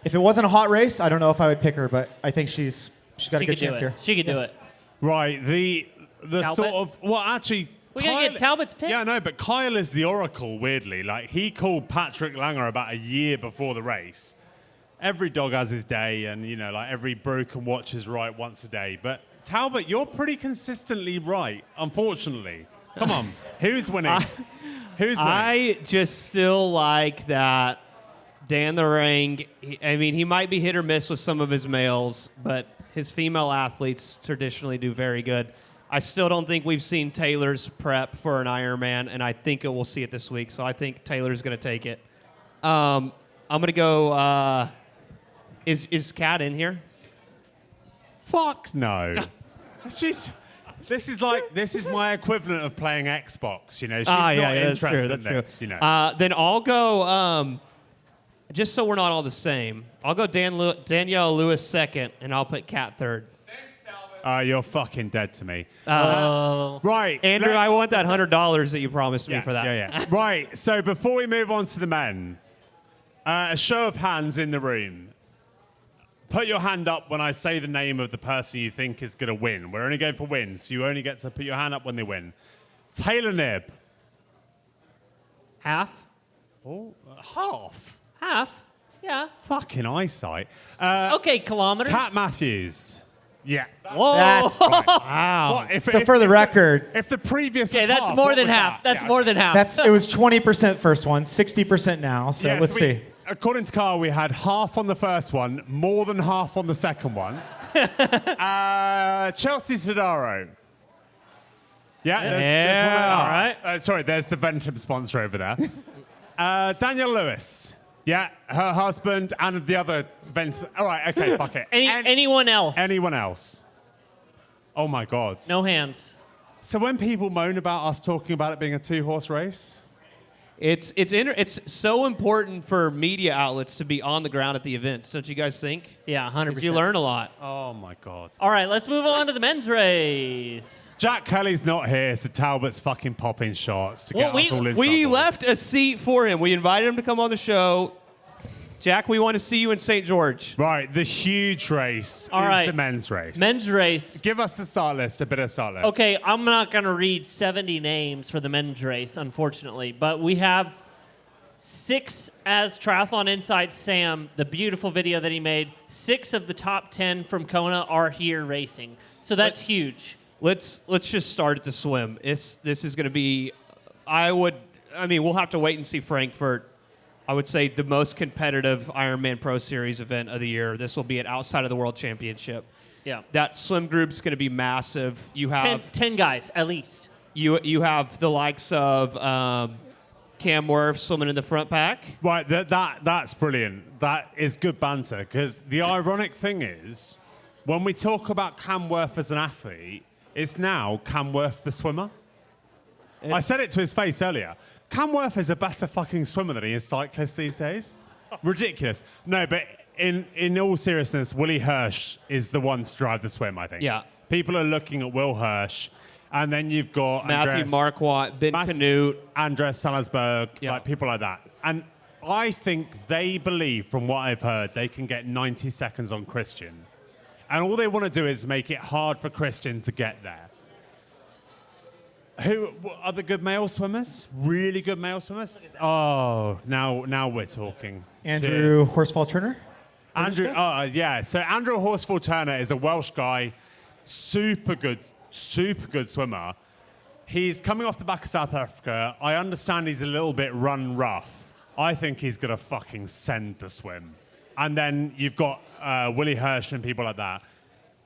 If it wasn't a hot race, I don't know if I would pick her, but I think she's got a good chance here. She could do it. Right. The Talbot? sort of, well, actually, we're going to get Talbot's pick? Yeah, no, but Kyle is the oracle, weirdly. Like, he called Patrick Langer about a year before the race. Every dog has his day, and, you know, like, every broken watch is right once a day. But, Talbot, you're pretty consistently right, unfortunately. Come on. Who's winning? Who's winning? I just still like that Dan the Ring. He might be hit or miss with some of his males, but his female athletes traditionally do very good. I still don't think we've seen Taylor's prep for an Ironman, and I think we'll see it this week. So I think Taylor's going to take it. I'm gonna go. Is Kat in here? Fuck no. She's. This is my equivalent of playing Xbox. You know. She's not that's true. interested That's in true. this, you know. Then I'll go. Just so we're not all the same, I'll go Danielle Lewis second, and I'll put Kat third. You're fucking dead to me. Right, Andrew, I want that $100 that you promised me for that. Yeah. Right. So before we move on to the men, a show of hands in the room. Put your hand up when I say the name of the person you think is going to win. We're only going for wins. So you only get to put your hand up when they win. Taylor Knibb. Half? Oh, half. Half? Yeah. Fucking eyesight. Okay, kilometers. Pat Matthews. Yeah. Whoa. That's Wow. What, so. For the record, if the previous Okay, was that's half, more what than was half. that? That's Yeah, more okay. than half. it was 20% first one, 60% now. So Yeah, let's so see. According to Carl, we had half on the first one, more than half on the second one. Chelsea Sodaro. Yeah, there's one there. all right. Sorry, there's the Ventum sponsor over there. Danielle Lewis. Yeah, her husband and the other Ventum. All right, okay, fuck it. Anyone else? Anyone else? Oh my God. No hands. So when people moan about us talking about it being a two-horse race, It's so important for media outlets to be on the ground at the events, don't you guys think? Yeah, 100%. 'Cause you learn a lot. oh my God. All right, let's move on to the men's race. Jack Kelly's not here, so Talbot's fucking popping shots to get Well, us all in We trouble. left a seat for him. We invited him to come on the show. Jack, we want to see you in St. George. Right, the huge race All is right. the men's race. Men's race. Give us the start list, a bit of start list. Okay, I'm not going to read 70 names for the men's race, unfortunately, but we have 6 as Triathlon Insight Sam, the beautiful video that he made. 6 of the top 10 from Kona are here racing. So that's huge. Let's just start at the swim. This is going to be, we'll have to wait and see Frankfurt. I would say the most competitive Ironman Pro Series event of the year. This will be an outside of the World Championship. Yeah. That swim group's going to be massive. You have 10 guys, at least. you have the likes of Cam Worth swimming in the front pack. Right, that's brilliant. That is good banter, because the ironic thing is, when we talk about Cam Worth as an athlete, it's now Cam Worth the swimmer. I said it to his face earlier. Cam Worth is a better fucking swimmer than he is cyclist these days. Ridiculous. No, but in all seriousness, Willie Hirsch is the one to drive the swim, I think. Yeah. People are looking at Will Hirsch, and then you've got Matthew Marquardt, Ben Canute. Andres Salisbury, Yeah. like people like that. And I think they believe, from what I've heard, they can get 90 seconds on Christian. And all they want to do is make it hard for Christian to get there. Who are the good male swimmers? Really good male swimmers? Oh, now we're talking. Andrew Horsfall Turner. Andrew, yeah. So Andrew Horsfall Turner is a Welsh guy, super good swimmer. He's coming off the back of South Africa. I understand he's a little bit run rough. I think he's gonna fucking send the swim. And then you've got Willie Hirsch and people like that.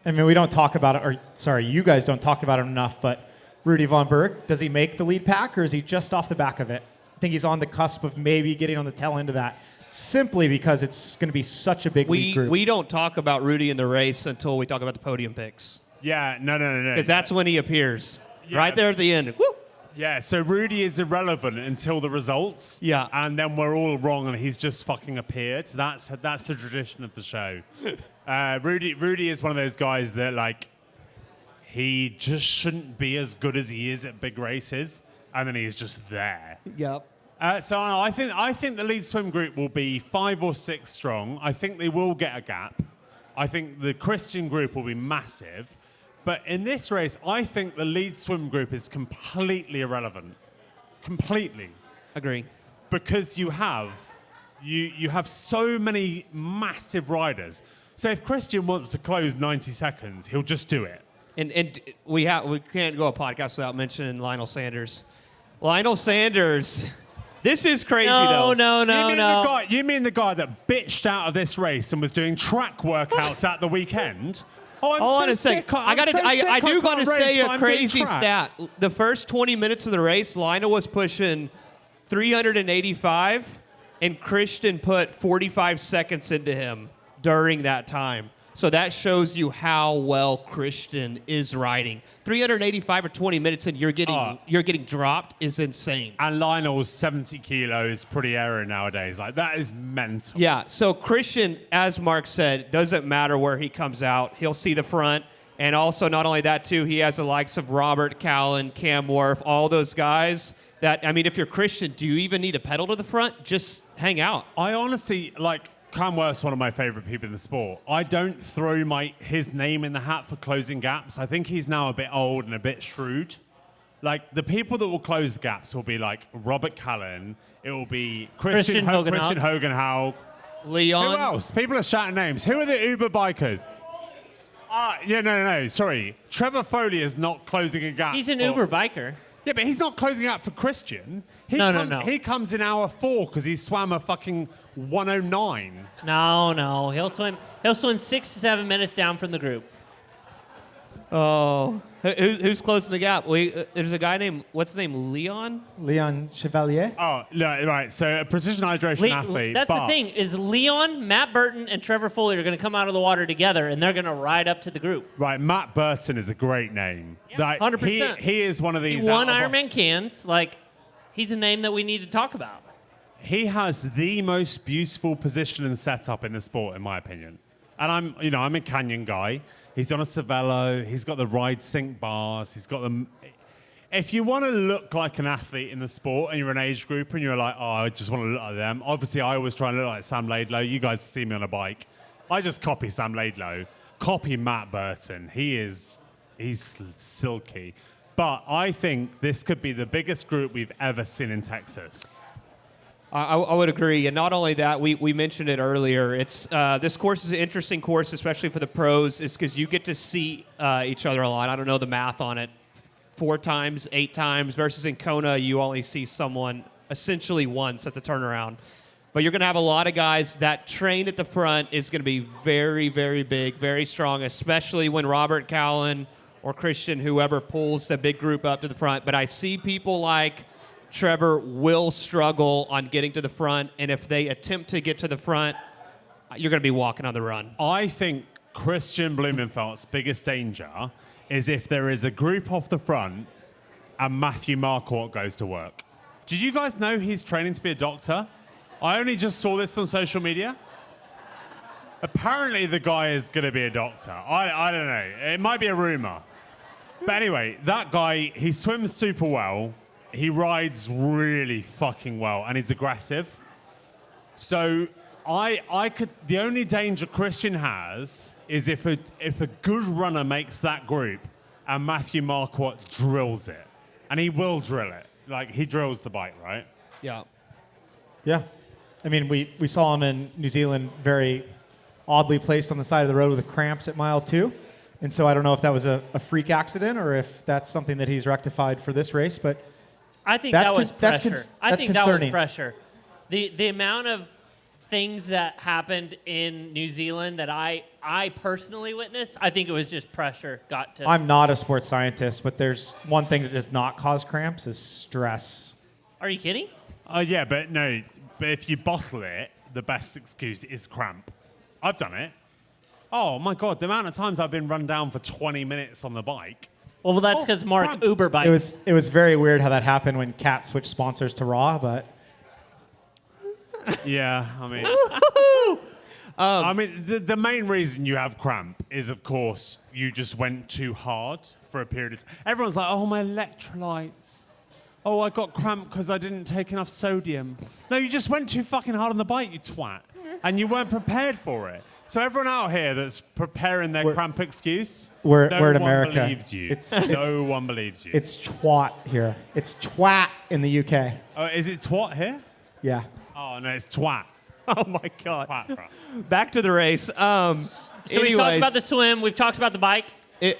I mean, we don't talk about it, or sorry, you guys don't talk about it enough, but Rudy Von Berg, does he make the lead pack, or is he just off the back of it? I think he's on the cusp of maybe getting on the tail end of that, simply because it's going to be such a big lead group. We don't talk about Rudy in the race until we talk about the podium picks. Yeah, no. Because that's when he appears. Yeah. Right there at the end. Woo! Yeah, so Rudy is irrelevant until the results. Yeah. And then we're all wrong and he's just fucking appeared. That's the tradition of the show. Rudy is one of those guys that, like, he just shouldn't be as good as he is at big races, and then he's just there. Yep. So I think the lead swim group will be 5 or 6 strong. I think they will get a gap. I think the Christian group will be massive. But in this race, I think the lead swim group is completely irrelevant. Completely. Agree. Because you have so many massive riders. So if Christian wants to close 90 seconds, he'll just do it. And we can't go a podcast without mentioning Lionel Sanders. Lionel Sanders, this is crazy though. No. You mean the guy that bitched out of this race and was doing track workouts at the weekend? Oh, Hold on a second. I do got to say a crazy stat. The first 20 minutes of the race, Lionel was pushing 385, and Christian put 45 seconds into him during that time. So that shows you how well Christian is riding. 385 or 20 minutes in, you're getting dropped is insane. And Lionel's 70 kilos, pretty aero nowadays. Like, that is mental. Yeah, so Christian, as Mark said, doesn't matter where he comes out. He'll see the front. And also, not only that, too, he has the likes of Robert Callan, Cam Wharf, all those guys that, I mean, if you're Christian, do you even need a pedal to the front? Just hang out. I honestly, like, Cam Wurf's one of my favorite people in the sport. I don't throw his name in the hat for closing gaps. I think he's now a bit old and a bit shrewd. Like, the people that will close the gaps will be like Robert Callan. It will be Christian Hogenhaug. Leon. Who else? People are shouting names. Who are the Uber bikers? No. Sorry. Trevor Foley is not closing a gap. He's an Uber biker. Yeah, but he's not closing out for Christian. No. He comes in hour 4 because he swam a fucking 109. No. He'll swim 6 to 7 minutes down from the group. Oh. Who's closing the gap? There's a guy named, what's his name, Leon? Leon Chevalier. Oh, no, right. So a precision hydration athlete. That's the thing, is Leon, Matt Burton, and Trevor Foley are going to come out of the water together, and they're going to ride up to the group. Right, Matt Burton is a great name. Yeah, like, 100%. He is one of these. He won Ironman Cairns. Like, he's a name that we need to talk about. He has the most beautiful position and setup in the sport, in my opinion. And I'm a Canyon guy. He's on a Cervelo. He's got the ride sync bars. He's got them. If you want to look like an athlete in the sport and you're an age group and you're like, oh, I just want to look like them. Obviously, I always try and look like Sam Laidlow. You guys see me on a bike. I just copy Sam Laidlow. Copy Matt Burton. He's silky. But I think this could be the biggest group we've ever seen in Texas. I would agree, and not only that, we mentioned it earlier. It's this course is an interesting course, especially for the pros, is because you get to see each other a lot. I don't know the math on it, 4 times, 8 times, versus in Kona, you only see someone essentially once at the turnaround. But you're going to have a lot of guys. That train at the front is going to be very, very big, very strong, especially when Robert Callan or Christian, whoever pulls the big group up to the front. But I see people like Trevor will struggle on getting to the front, and if they attempt to get to the front, you're going to be walking on the run. I think Christian Blumenfeld's biggest danger is if there is a group off the front and Matthew Marquardt goes to work. Did you guys know he's training to be a doctor? I only just saw this on social media. Apparently the guy is going to be a doctor. I don't know. It might be a rumor. But anyway, that guy, he swims super well. He rides really fucking well, and he's aggressive. So the only danger Christian has is if a good runner makes that group and Matthew Marquardt drills it. And he will drill it. Like, he drills the bike, right? Yeah. Yeah. I mean, we saw him in New Zealand very oddly placed on the side of the road with cramps at mile 2. And so I don't know if that was a freak accident or if that's something that he's rectified for this race, but I think that was pressure. I think that was concerning. pressure. The amount of things that happened in New Zealand that I personally witnessed, I think it was just pressure got to. I'm not a sports scientist, but there's one thing that does not cause cramps is stress. Are you kidding? Yeah, but if you bottle it, the best excuse is cramp. I've done it. Oh my God, the amount of times I've been run down for 20 minutes on the bike. Well, that's because Mark cramp. Uber bikes. It was very weird how that happened when Cat switched sponsors to Raw, but Yeah, I mean, the main reason you have cramp is, of course, you just went too hard for a period of time. Everyone's like, oh, my electrolytes. Oh, I got cramp because I didn't take enough sodium. No, you just went too fucking hard on the bike, you twat. And you weren't prepared for it. So everyone out here that's preparing their cramp excuse, we're no in one America. believes you. No one believes you. It's twat here. It's twat in the UK. Oh, is it twat here? Yeah. Oh, no, it's twat. Oh, my God. Twat, bro. Back to the race. So we talked about the swim. We've talked about the bike.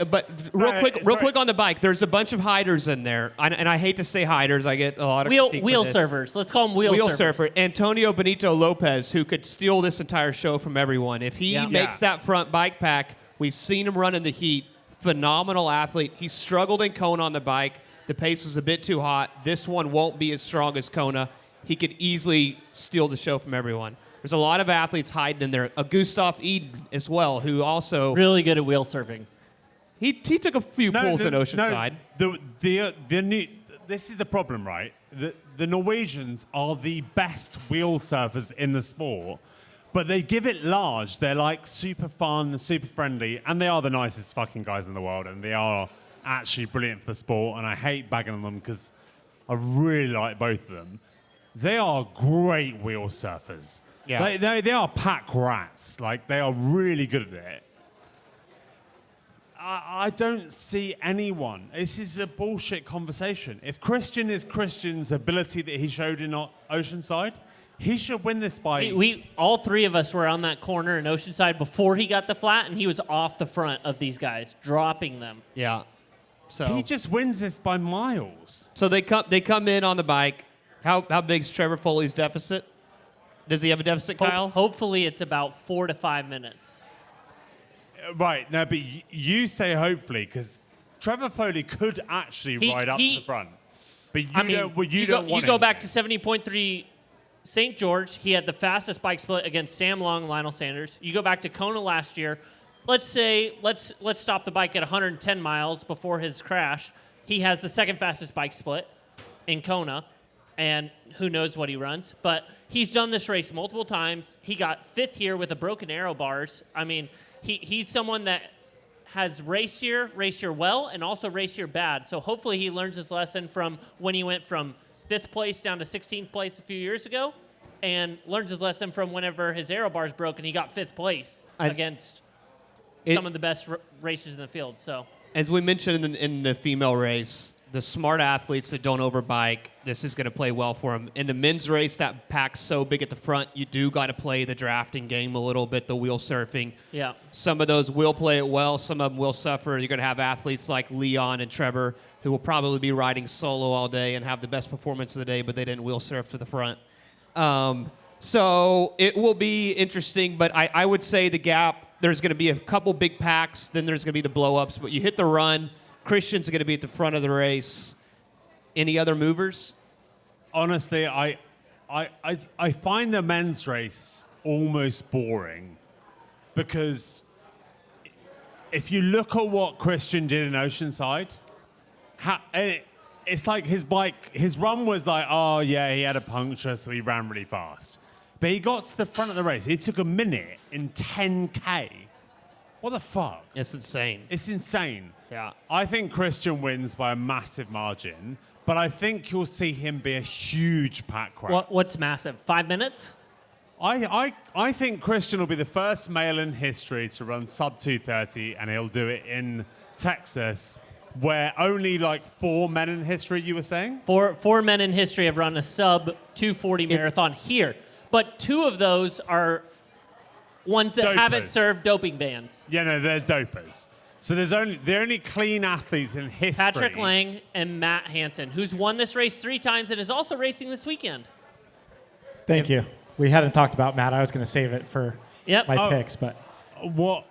But real quick on the bike, there's a bunch of hiders in there. And I hate to say hiders. I get a lot of critique wheel for this. servers. Let's call them wheel servers. Surfer. Antonio Benito Lopez, who could steal this entire show from everyone. If he makes that front bike pack, we've seen him run in the heat. Phenomenal athlete. He struggled in Kona on the bike. The pace was a bit too hot. This one won't be as strong as Kona. he could easily steal the show from everyone. There's a lot of athletes hiding in there. Gustav Eden as well, who also Really good at wheel surfing. he took a few pulls in Oceanside. This is the problem, right? The Norwegians are the best wheel surfers in the sport, but they give it large. They're like super fun, super friendly, and they are the nicest fucking guys in the world, and they are actually brilliant for the sport, and I hate bagging on them because I really like both of them. They are great wheel surfers. Yeah. They are pack rats. Like, they are really good at it. I don't see anyone. This is a bullshit conversation. If Christian is Christian's ability that he showed in Oceanside, he should win this by... We all three of us were on that corner in Oceanside before he got the flat, and he was off the front of these guys, dropping them. Yeah. So He just wins this by miles. So they come in on the bike. How big's Trevor Foley's deficit? Does he have a deficit, Kyle? Hopefully it's about 4 to 5 minutes. Right, no, but you say hopefully, because Trevor Foley could actually ride up to the front. But you don't want You go back to 70.3 St. George. He had the fastest bike split against Sam Long and Lionel Sanders. You go back to Kona last year. Let's stop the bike at 110 miles before his crash. He has the second fastest bike split in Kona, and who knows what he runs. But he's done this race multiple times. He got fifth here with a broken aero bars. I mean, he's someone that has race year well, and also race year bad. So hopefully he learns his lesson from when he went from 5th place down to 16th place a few years ago, and learns his lesson from whenever his aero bars broke and he got 5th place against some of the best racers in the field. So, as we mentioned in the female race, the smart athletes that don't overbike, this is going to play well for them. In the men's race, that pack's so big at the front, you do got to play the drafting game a little bit, the wheel surfing. yeah. Some of those will play it well. Some of them will suffer. You're going to have athletes like Leon and Trevor who will probably be riding solo all day and have the best performance of the day, but they didn't wheel surf to the front. So it will be interesting, but I would say the gap, there's going to be a couple big packs, then there's going to be the blow-ups, but you hit the run, Christian's going to be at the front of the race. Any other movers? Honestly, I find the men's race almost boring because if you look at what Christian did in Oceanside, it's like his run was like, oh yeah, he had a puncture, so he ran really fast. But he got to the front of the race. It took a minute in 10K. What the fuck? It's insane. It's insane. Yeah. I think Christian wins by a massive margin, but I think you'll see him be a huge pack rat. What's massive? 5 minutes? I think Christian will be the first male in history to run sub 2:30, and he'll do it in Texas, where only like 4 men in history, you were saying? Four men in history have run a sub 240 marathon here, but 2 of those are ones that haven't served doping bans. Yeah, no, they're dopers. So the only clean athletes in history. Patrick Lang and Matt Hansen, who's won this race 3 times and is also racing this weekend. Thank you. We hadn't talked about Matt. I was going to save it for my picks, but What,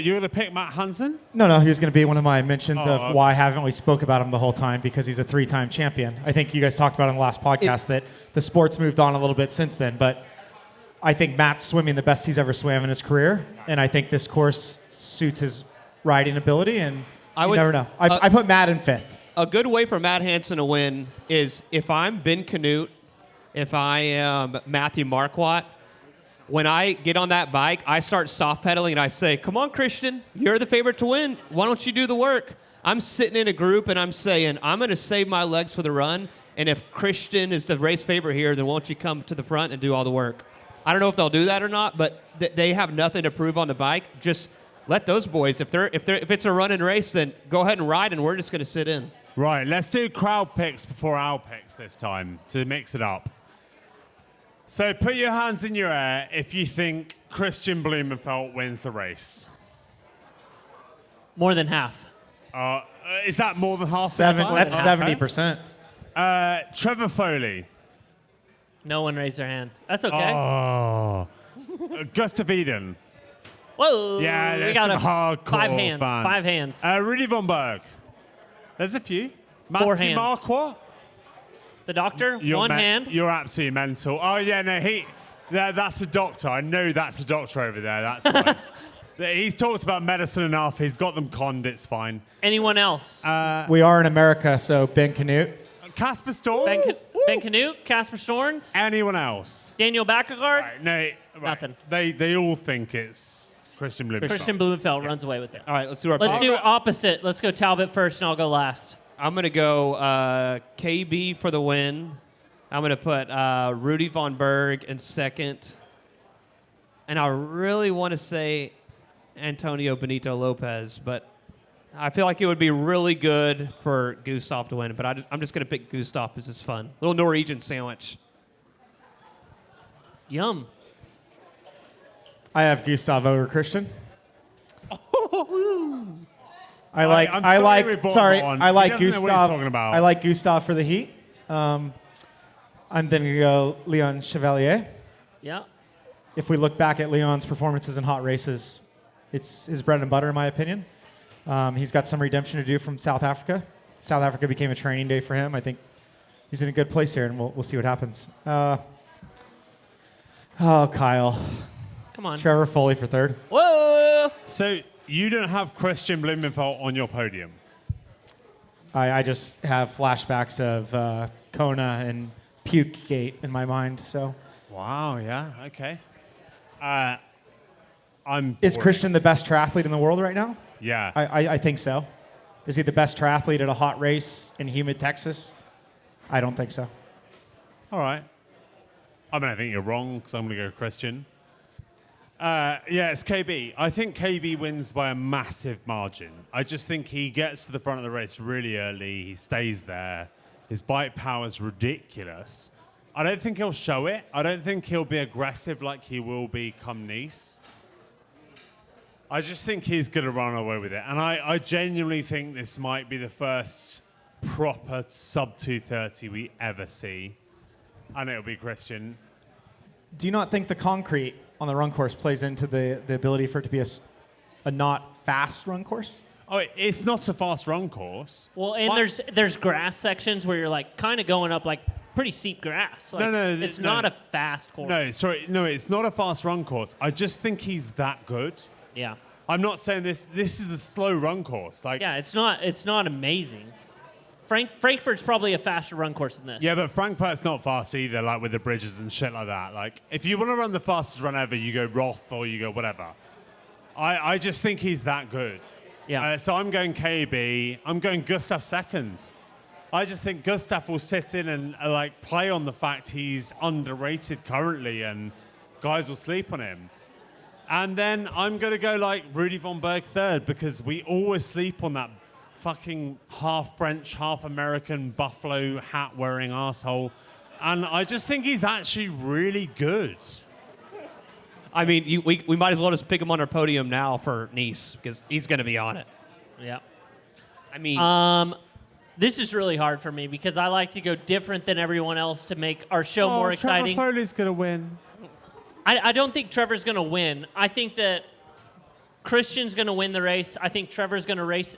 you're going to pick Matt Hansen? no, he was going to be one of my mentions of why haven't we spoke about him the whole time, because he's a 3-time champion. I think you guys talked about on the last podcast that the sport's moved on a little bit since then, but I think Matt's swimming the best he's ever swam in his career, and I think this course suits his riding ability, and you never know. I put Matt in 5th. A good way for Matt Hansen to win is if I'm Ben Canute, if I am Matthew Marquardt, when I get on that bike, I start soft pedaling and I say, come on, Christian, you're the favorite to win. Why don't you do the work? I'm sitting in a group and I'm saying, I'm going to save my legs for the run, and if Christian is the race favorite here, then won't you come to the front and do all the work? I don't know if they'll do that or not, but they have nothing to prove on the bike. Just let those boys, if it's a running race, then go ahead and ride, and we're just going to sit in. Right, let's do crowd picks before our picks this time to mix it up. So put your hands in your air if you think Christian Blumenfeld wins the race. More than half. Is that more than half? That's 70%. Trevor Foley. No one raised their hand. That's okay. Oh. Gustav Eden. Whoa. Yeah, we there's got some hardcore 5 hands. fans. 5 hands. Rudy von Berg. There's a few. 4 Matthew hands. Marquardt. The doctor, one hand. You're absolutely mental. Oh, yeah, no, that's a doctor. I know that's a doctor over there. That's fine. He's talked about medicine enough. He's got them conned. It's fine. Anyone else? We are in America, so Ben Canute. Casper Storms? Ben Canute, Casper Storms, Anyone else? Daniel Backergaard. Right, no, right. Nothing. They all think it's Christian Blumenfeld. Christian Blumenfeld runs away with it. All right, let's do our Let's picks. do opposite. Let's go Talbot first, and I'll go last. I'm going to go KB for the win. I'm going to put Rudy Von Berg in second. And I really want to say Antonio Benito Lopez, but I feel like it would be really good for Gustav to win. But I'm just going to pick Gustav because it's fun. Little Norwegian sandwich. Yum. I have Gustav over Christian. I like Gustav. I like Gustav for the heat. I'm then going to go Leon Chevalier. Yeah. If we look back at Leon's performances in hot races, it's his bread and butter, in my opinion. He's got some redemption to do from South Africa. South Africa became a training day for him. I think he's in a good place here, and we'll see what happens. Kyle. Come on. Trevor Foley for third. Whoa. So you don't have Christian Blumenfeld on your podium? I just have flashbacks of Kona and Pukegate in my mind. So. Wow. Yeah. Okay. Is Christian the best triathlete in the world right now? Yeah. I think so. Is he the best triathlete at a hot race in humid Texas? I don't think so. All right. I mean, I think you're wrong because I'm going to go Christian. Yeah, it's KB. I think KB wins by a massive margin. I just think he gets to the front of the race really early. He stays there. His bike power is ridiculous. I don't think he'll show it. I don't think he'll be aggressive like he will be come Nice. I just think he's going to run away with it. And I genuinely think this might be the first proper sub-230 we ever see. And it'll be Christian. Do you not think the concrete on the run course plays into the ability for it to be a not fast run course? Oh, it's not a fast run course. Well, and there's grass sections where you're like kind of going up like pretty steep grass. Like, it's not a fast course. No, sorry, no, it's not a fast run course. I just think he's that good. Yeah. I'm not saying this is a slow run course. Like, yeah, it's not amazing. Frankfurt's probably a faster run course than this. yeah, but Frankfurt's not fast either, like with the bridges and shit like that. Like, if you want to run the fastest run ever, you go Roth or you go whatever. I just think he's that good. Yeah. So I'm going KB. I'm going Gustav second. I just think Gustav will sit in and like play on the fact he's underrated currently and guys will sleep on him. And then I'm going to go like Rudy Von Berg third because we always sleep on that fucking half French, half American buffalo hat wearing asshole. And I just think he's actually really good. I mean, we might as well just pick him on our podium now for Nice because he's going to be on it. Yeah. I mean, this is really hard for me because I like to go different than everyone else to make our show more exciting. Trevor Foley's going to win. I don't think Trevor's going to win. I think that Christian's going to win the race. I think Trevor's going to race.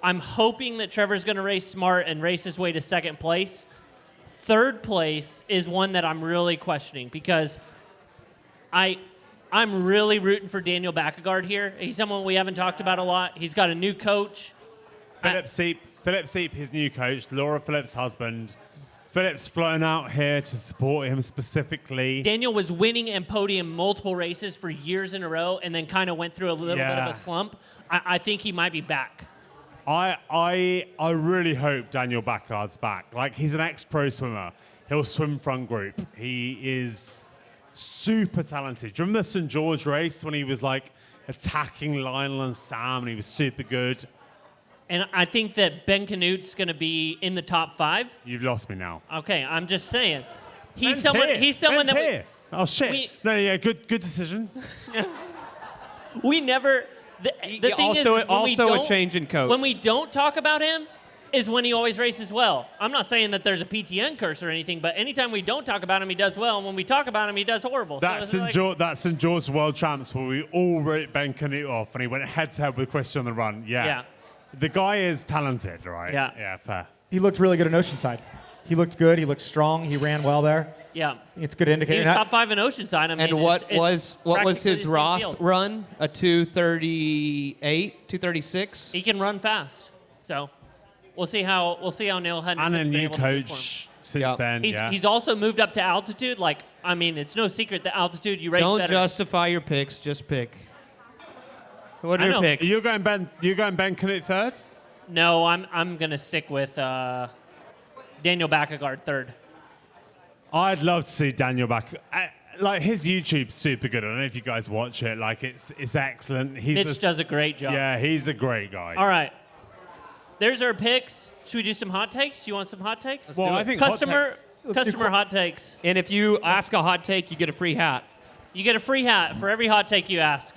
I'm hoping that Trevor's going to race smart and race his way to second place. Third place is one that I'm really questioning because I'm really rooting for Daniel Backergaard here. He's someone we haven't talked about a lot. He's got a new coach. Philip Seep, his new coach, Laura Phillips' husband. Philip's flown out here to support him specifically. Daniel was winning and podium multiple races for years in a row and then kind of went through a little bit of a slump. I think he might be back. I really hope Daniel Backergaard's back. Like, he's an ex-pro swimmer. He'll swim front group. He is super talented. Do you remember the St. George race when he was like attacking Lionel and Sam and he was super good? And I think that Ben Canute's going to be in the top 5. You've lost me now. Okay, I'm just saying. He's Ben's someone that here. Oh shit. Good decision. we never the thing also is when a change in coach. When we don't talk about him is when he always races well. I'm not saying that there's a PTN curse or anything, but anytime we don't talk about him, he does well, and when we talk about him, he does horrible. That St. George World Champs where we all wrote Ben Canute off and he went head-to-head with Christian on the run. Yeah. The guy is talented, right? Yeah. Yeah, fair. He looked really good in Oceanside. He looked good. He looked strong. He ran well there. Yeah. It's a good He indicator. was top 5 in Oceanside. I mean, And what was practically his the same Roth field. run? A 2:38, 2:36. He can run fast. So we'll see how Neil And Henderson's a been new able to do for him. coach since Yeah. then. He's also moved up to altitude. Like, I mean, it's no secret that altitude you race Don't better. justify your picks. Just pick. What are I your know. picks? You're going Ben Knuth third? No, I'm gonna stick with Daniel Backegard third. I'd love to see Daniel back. Like his YouTube's super good. I don't know if you guys watch it. Like it's excellent. Mitch does a great job. Yeah, he's a great guy. All right. There's our picks. Should we do some hot takes? You want some hot takes? Well, I think customer do hot takes. And if you ask a hot take, you get a free hat. You get a free hat for every hot take you ask.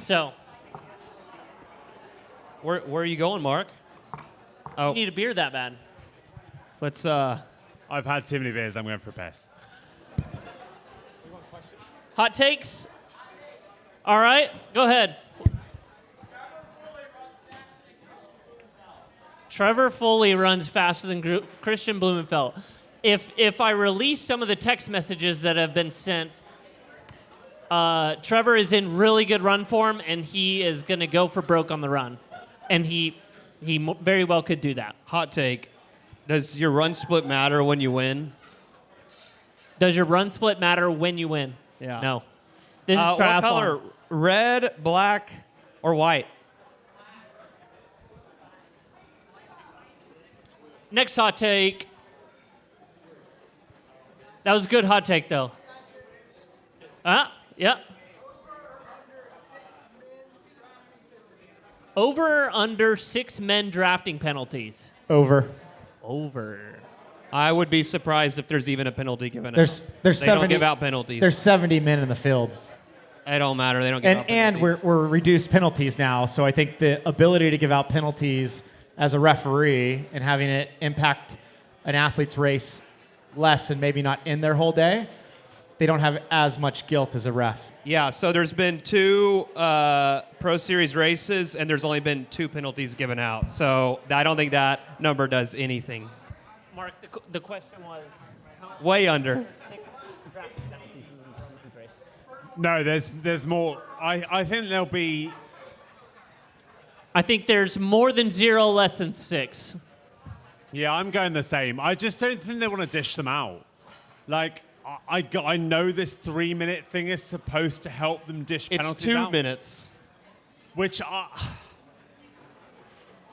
So, Where are you going, Mark? you Oh, need a beer that bad. let's. I've had too many beers. I'm going for a pass. Hot takes? All right, go ahead. Trevor Foley runs faster than Christian Blumenfeld. If I release some of the text messages that have been sent, Trevor is in really good run form, and he is going to go for broke on the run. And he very well could do that. Hot take. Does your run split matter when you win? Does your run split matter when you win? Yeah. No. This is triathlon. What color? Red, black, or white? Next hot take. That was a good hot take, though. Yeah. Over or under 6 men drafting penalties? Over. Over. I would be surprised if there's even a penalty given out. There's They 70. don't give out penalties. There's 70 men in the field, It don't matter. They don't give out and penalties. we're reduced penalties now. So I think the ability to give out penalties as a referee and having it impact an athlete's race less and maybe not in their whole day, they don't have as much guilt as a ref. Yeah, so there's been 2 Pro Series races, and there's only been 2 penalties given out. So I don't think that number does anything. Mark, the question was Way under. 6 drafting penalties in the women's race. No, there's more. I think there'll be. I think there's more than 0, less than 6. Yeah, I'm going the same. I just don't think they want to dish them out. Like, I know this 3-minute thing is supposed to help them dish It's penalties 2 out. minutes. Which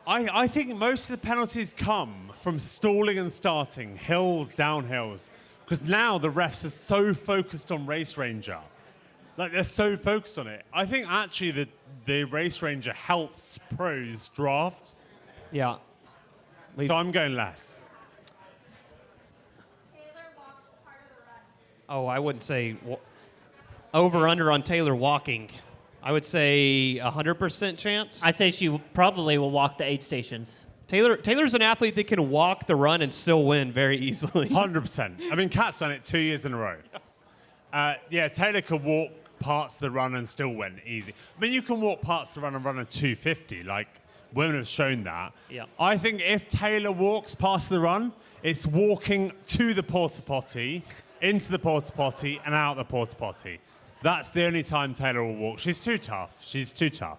I think most of the penalties come from stalling and starting, hills, downhills. Because now the refs are so focused on Race Ranger. Like, they're so focused on it. I think actually the Race Ranger helps pros draft. Yeah. So I'm going less. Oh, I wouldn't say over under on Taylor walking. I would say 100% chance. I say she probably will walk the 8 stations. Taylor's an athlete that can walk the run and still win very easily. 100%. I mean, Kat's done it 2 years in a row. Yeah, Taylor could walk parts of the run and still win easy. I mean, you can walk parts of the run and run a 250. Like, women have shown that. Yeah. I think if Taylor walks past the run, it's walking to the porta potty, into the porta potty, and out the porta potty. That's the only time Taylor will walk. She's too tough. She's too tough.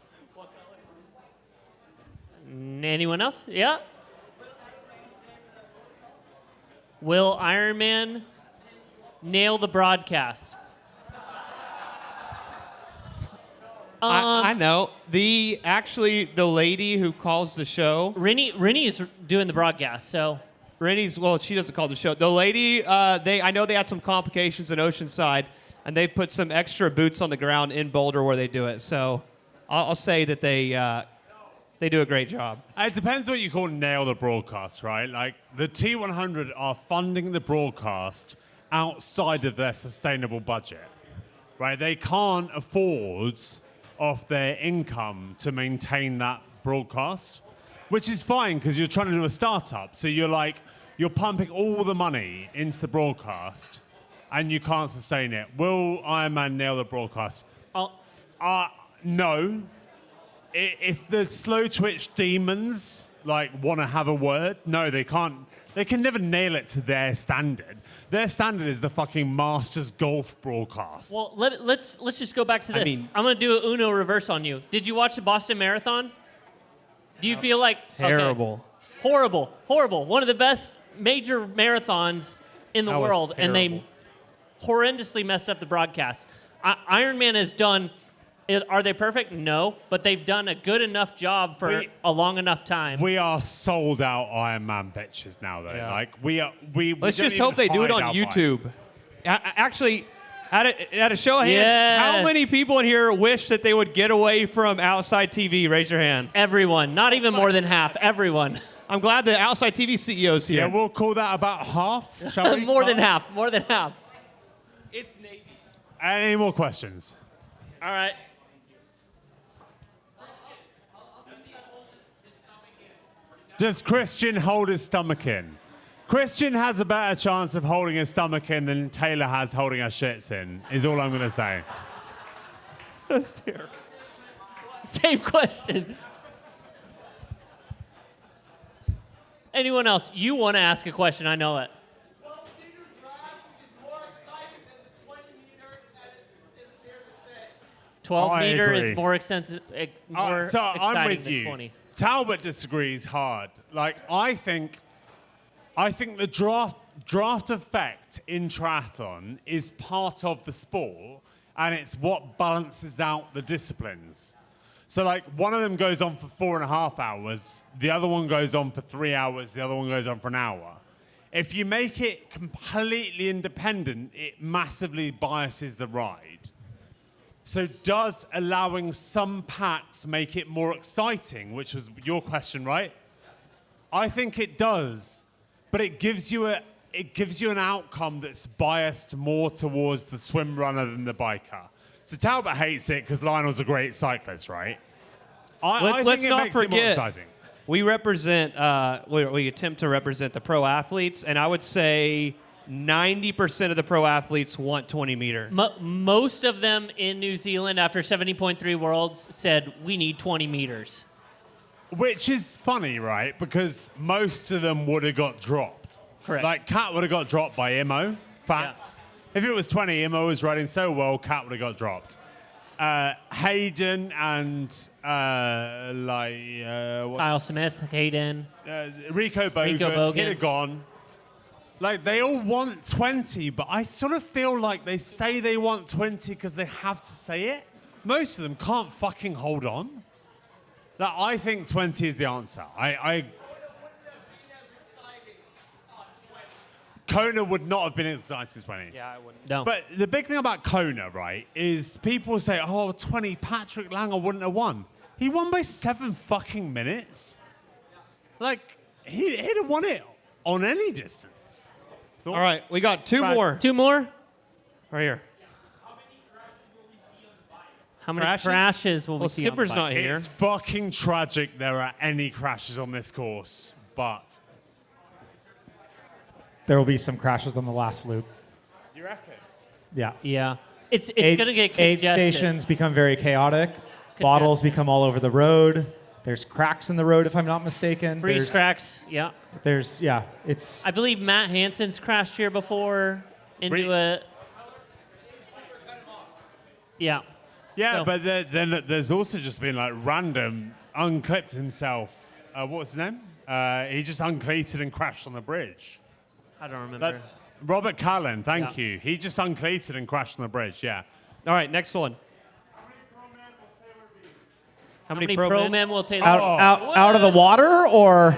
Anyone else? Yeah? Will Ironman nail the broadcast? I know. The lady who calls the show, Rennie is doing the broadcast, so Rennie's, well, she doesn't call the show. The lady, I know they had some complications in Oceanside, and they put some extra boots on the ground in Boulder where they do it. So I'll say that they do a great job. It depends what you call nail the broadcast, right? Like, the T100 are funding the broadcast outside of their sustainable budget, right? They can't afford off their income to maintain that broadcast, which is fine because you're trying to do a startup. So you're pumping all the money into the broadcast and you can't sustain it. Will Ironman nail the broadcast? No. If the slow twitch demons want to have a word, no, they can't They can never nail it to their standard. Their standard is the fucking Masters golf broadcast. Well, let's just go back to this. mean- I'm going to do a Uno reverse on you. Did you watch the Boston Marathon? Do you feel like... Terrible. Okay. Horrible. One of the best major marathons in the That was world, and they terrible. horrendously messed up the broadcast. Ironman has done... Are they perfect? No, but they've done a good enough job for a long enough time. We are sold out Ironman bitches now, though. Yeah. Like we are. We Let's don't just hope even they do it hide on our YouTube. Actually, at a show of hands, Yes. how many people in here wish that they would get away from outside TV? Raise your hand. Everyone, not even more than half. Everyone, I'm glad the outside TV CEO's here. Yeah, we'll call that about half. Shall we? more than half. More than half. It's Navy. Any more questions? All right. Does Christian hold his stomach in? Christian has a better chance of holding his stomach in than Taylor has holding her shits in, is all I'm going to say. That's terrible. Same question. Anyone else? You want to ask a question? I know it. 12-meter drag is more exciting than the 20-meter that is here to stay. 12 I meter agree. is more extensive, more So exciting I'm with than you. 20. Talbot disagrees hard. Like I think the draft effect in triathlon is part of the sport, and it's what balances out the disciplines. So like one of them goes on for 4.5 hours, the other one goes on for 3 hours, the other one goes on for an hour. If you make it completely independent, it massively biases the ride. So does allowing some packs make it more exciting, which was your question, right? I think it does, but it gives you an outcome that's biased more towards the swim runner than the biker. So Talbot hates it because Lionel's a great cyclist, right? I Let's think it not makes it more forget, exciting. we represent, we attempt to represent the pro athletes, and I would say 90% of the pro athletes want 20 meter. Most of them in New Zealand after 70.3 Worlds said, we need 20 meters. Which is funny, right? Because most of them would have got dropped. Correct. Like Kat would have got dropped by Immo. Fact. If it was 20, Immo was running so well, Kat would have got dropped. Hayden and Kyle Smith, Hayden. Rico Bogan, he'd have gone. Like they all want 20, but I sort of feel like they say they want 20 because they have to say it. Most of them can't fucking hold on. Like, I think 20 is the answer. Kona would not have been as exciting as 20. Yeah, I wouldn't. No. But the big thing about Kona, right, is people say, oh, 20, Patrick Langer wouldn't have won. He won by 7 fucking minutes. Like, he'd have won it on any distance. All right, we got two more. 2 more? Right here. How many Crashes? crashes will we Well, see on the Skipper's bike? not here. It's fucking tragic there are any crashes on this course, but... There will be some crashes on the last loop. You reckon? Yeah. Yeah. It's going to get aid congested. stations become very chaotic. Bottles become all over the road. There's cracks in the road, if I'm not mistaken. Freeze cracks, yeah. It's I believe Matt Hansen's crashed here before into a... Yeah. Yeah, So- but then there's also just been like random unclipped himself. What was his name? He just uncleated and crashed on the bridge. I don't remember. Robert Callan, thank Yeah. you. He just uncleated and crashed on the bridge, yeah. All right, next one. How How many many pro men? men will Taylor... out of the water, or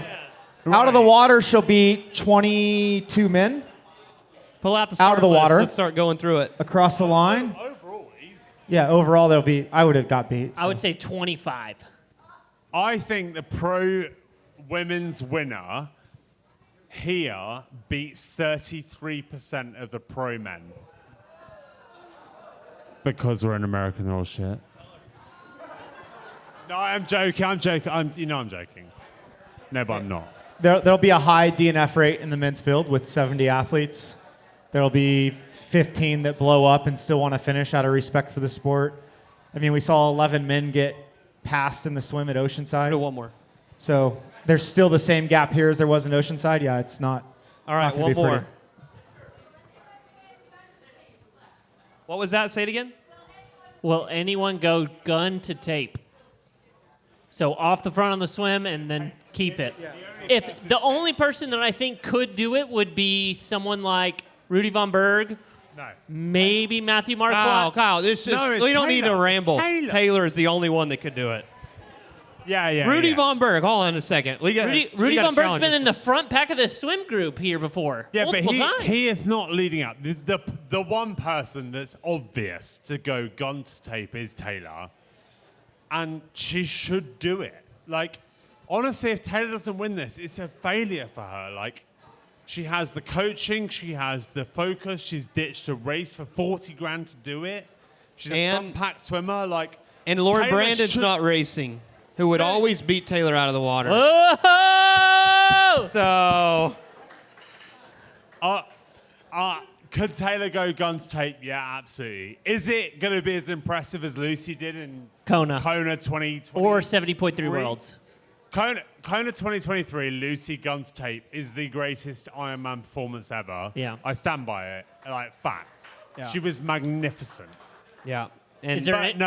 out of the water she'll beat 22 men Pull out the Out of start the list. water. Let's start going through it. across the line. Overall, easy. Yeah, overall there'll be. I would have got beat. I would say 25. I think the pro women's winner here beats 33% of the pro men. Because we're in America and they're all shit. No, I'm joking. I'm joking. I'm joking. No, but I'm not. There'll be a high DNF rate in the men's field with 70 athletes. There'll be 15 that blow up and still want to finish out of respect for the sport. I mean, we saw 11 men get passed in the swim at Do Oceanside. one more. So there's still the same gap here as there was in Oceanside. Yeah, it's not. All right, not gonna one be pretty. more. What was that? Say it again. Will anyone go gun to tape? So off the front on the swim and then keep it. If the only person that I think could do it would be someone like Rudy Von Berg, No. maybe Matthew Marquardt. Kyle, this is, No, it's we don't need to Taylor. ramble. Taylor. Taylor is the only one that could do it. Yeah. Rudy yeah. Von Berg, hold on a second. We got Rudy Von Berg's been in the front pack of this swim group here before. Yeah, but multiple times. he is not leading up. The one person that's obvious to go gun to tape is Taylor, and she should do it. Like, honestly, if Taylor doesn't win this, it's a failure for her. Like, she has the coaching, she has the focus, she's ditched a race for 40 grand to do it. She's a And- front pack swimmer. Like, And Lauren Taylor Brandon's should- not racing, who would always beat Taylor out of the water. Oh! So, could Taylor go gun to tape? Yeah, absolutely. Is it going to be as impressive as Lucy did in Kona. Kona 2020? Or 70.3 Worlds. Kona 2023, Lucy Guns Tape is the greatest Ironman performance ever. Yeah. I stand by it. Like, fact. Yeah. She was magnificent. yeah. And Is there But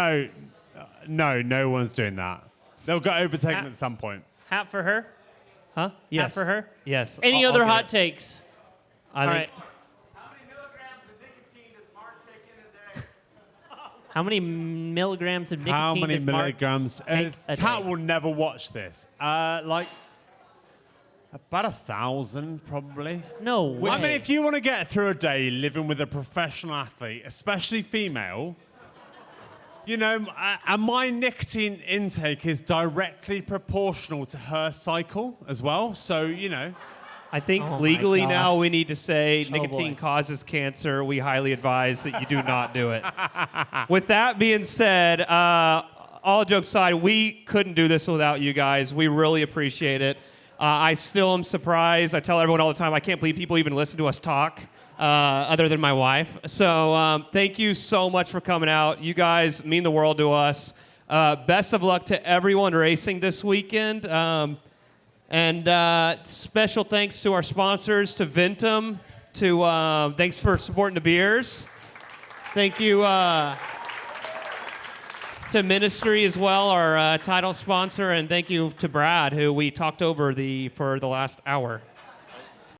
no one's doing that. They'll get overtaken at some point. Hat for her? huh? Yes. for her? Yes. Any I'll other get hot it. takes? I All think right. How many milligrams of nicotine does Mark take in a day? How many milligrams of nicotine How many does Mark milligrams? take a Kat day? will never watch this. Like, about 1,000 probably. No way. I mean, if you want to get through a day living with a professional athlete, especially female, you know, and my nicotine intake is directly proportional to her cycle as well. So, you know, I think Oh my legally now gosh. we need to say Oh nicotine boy. causes cancer. We highly advise that you do not do it. With that being said, all jokes aside, we couldn't do this without you guys. We really appreciate it. I still am surprised. I tell everyone all the time, I can't believe people even listen to us talk, other than my wife. So thank you so much for coming out. You guys mean the world to us. Best of luck to everyone racing this weekend. And special thanks to our sponsors, to Ventum, thanks for supporting the beers. Thank you to Ministry as well, our title sponsor, and thank you to Brad, who we talked over for the last hour.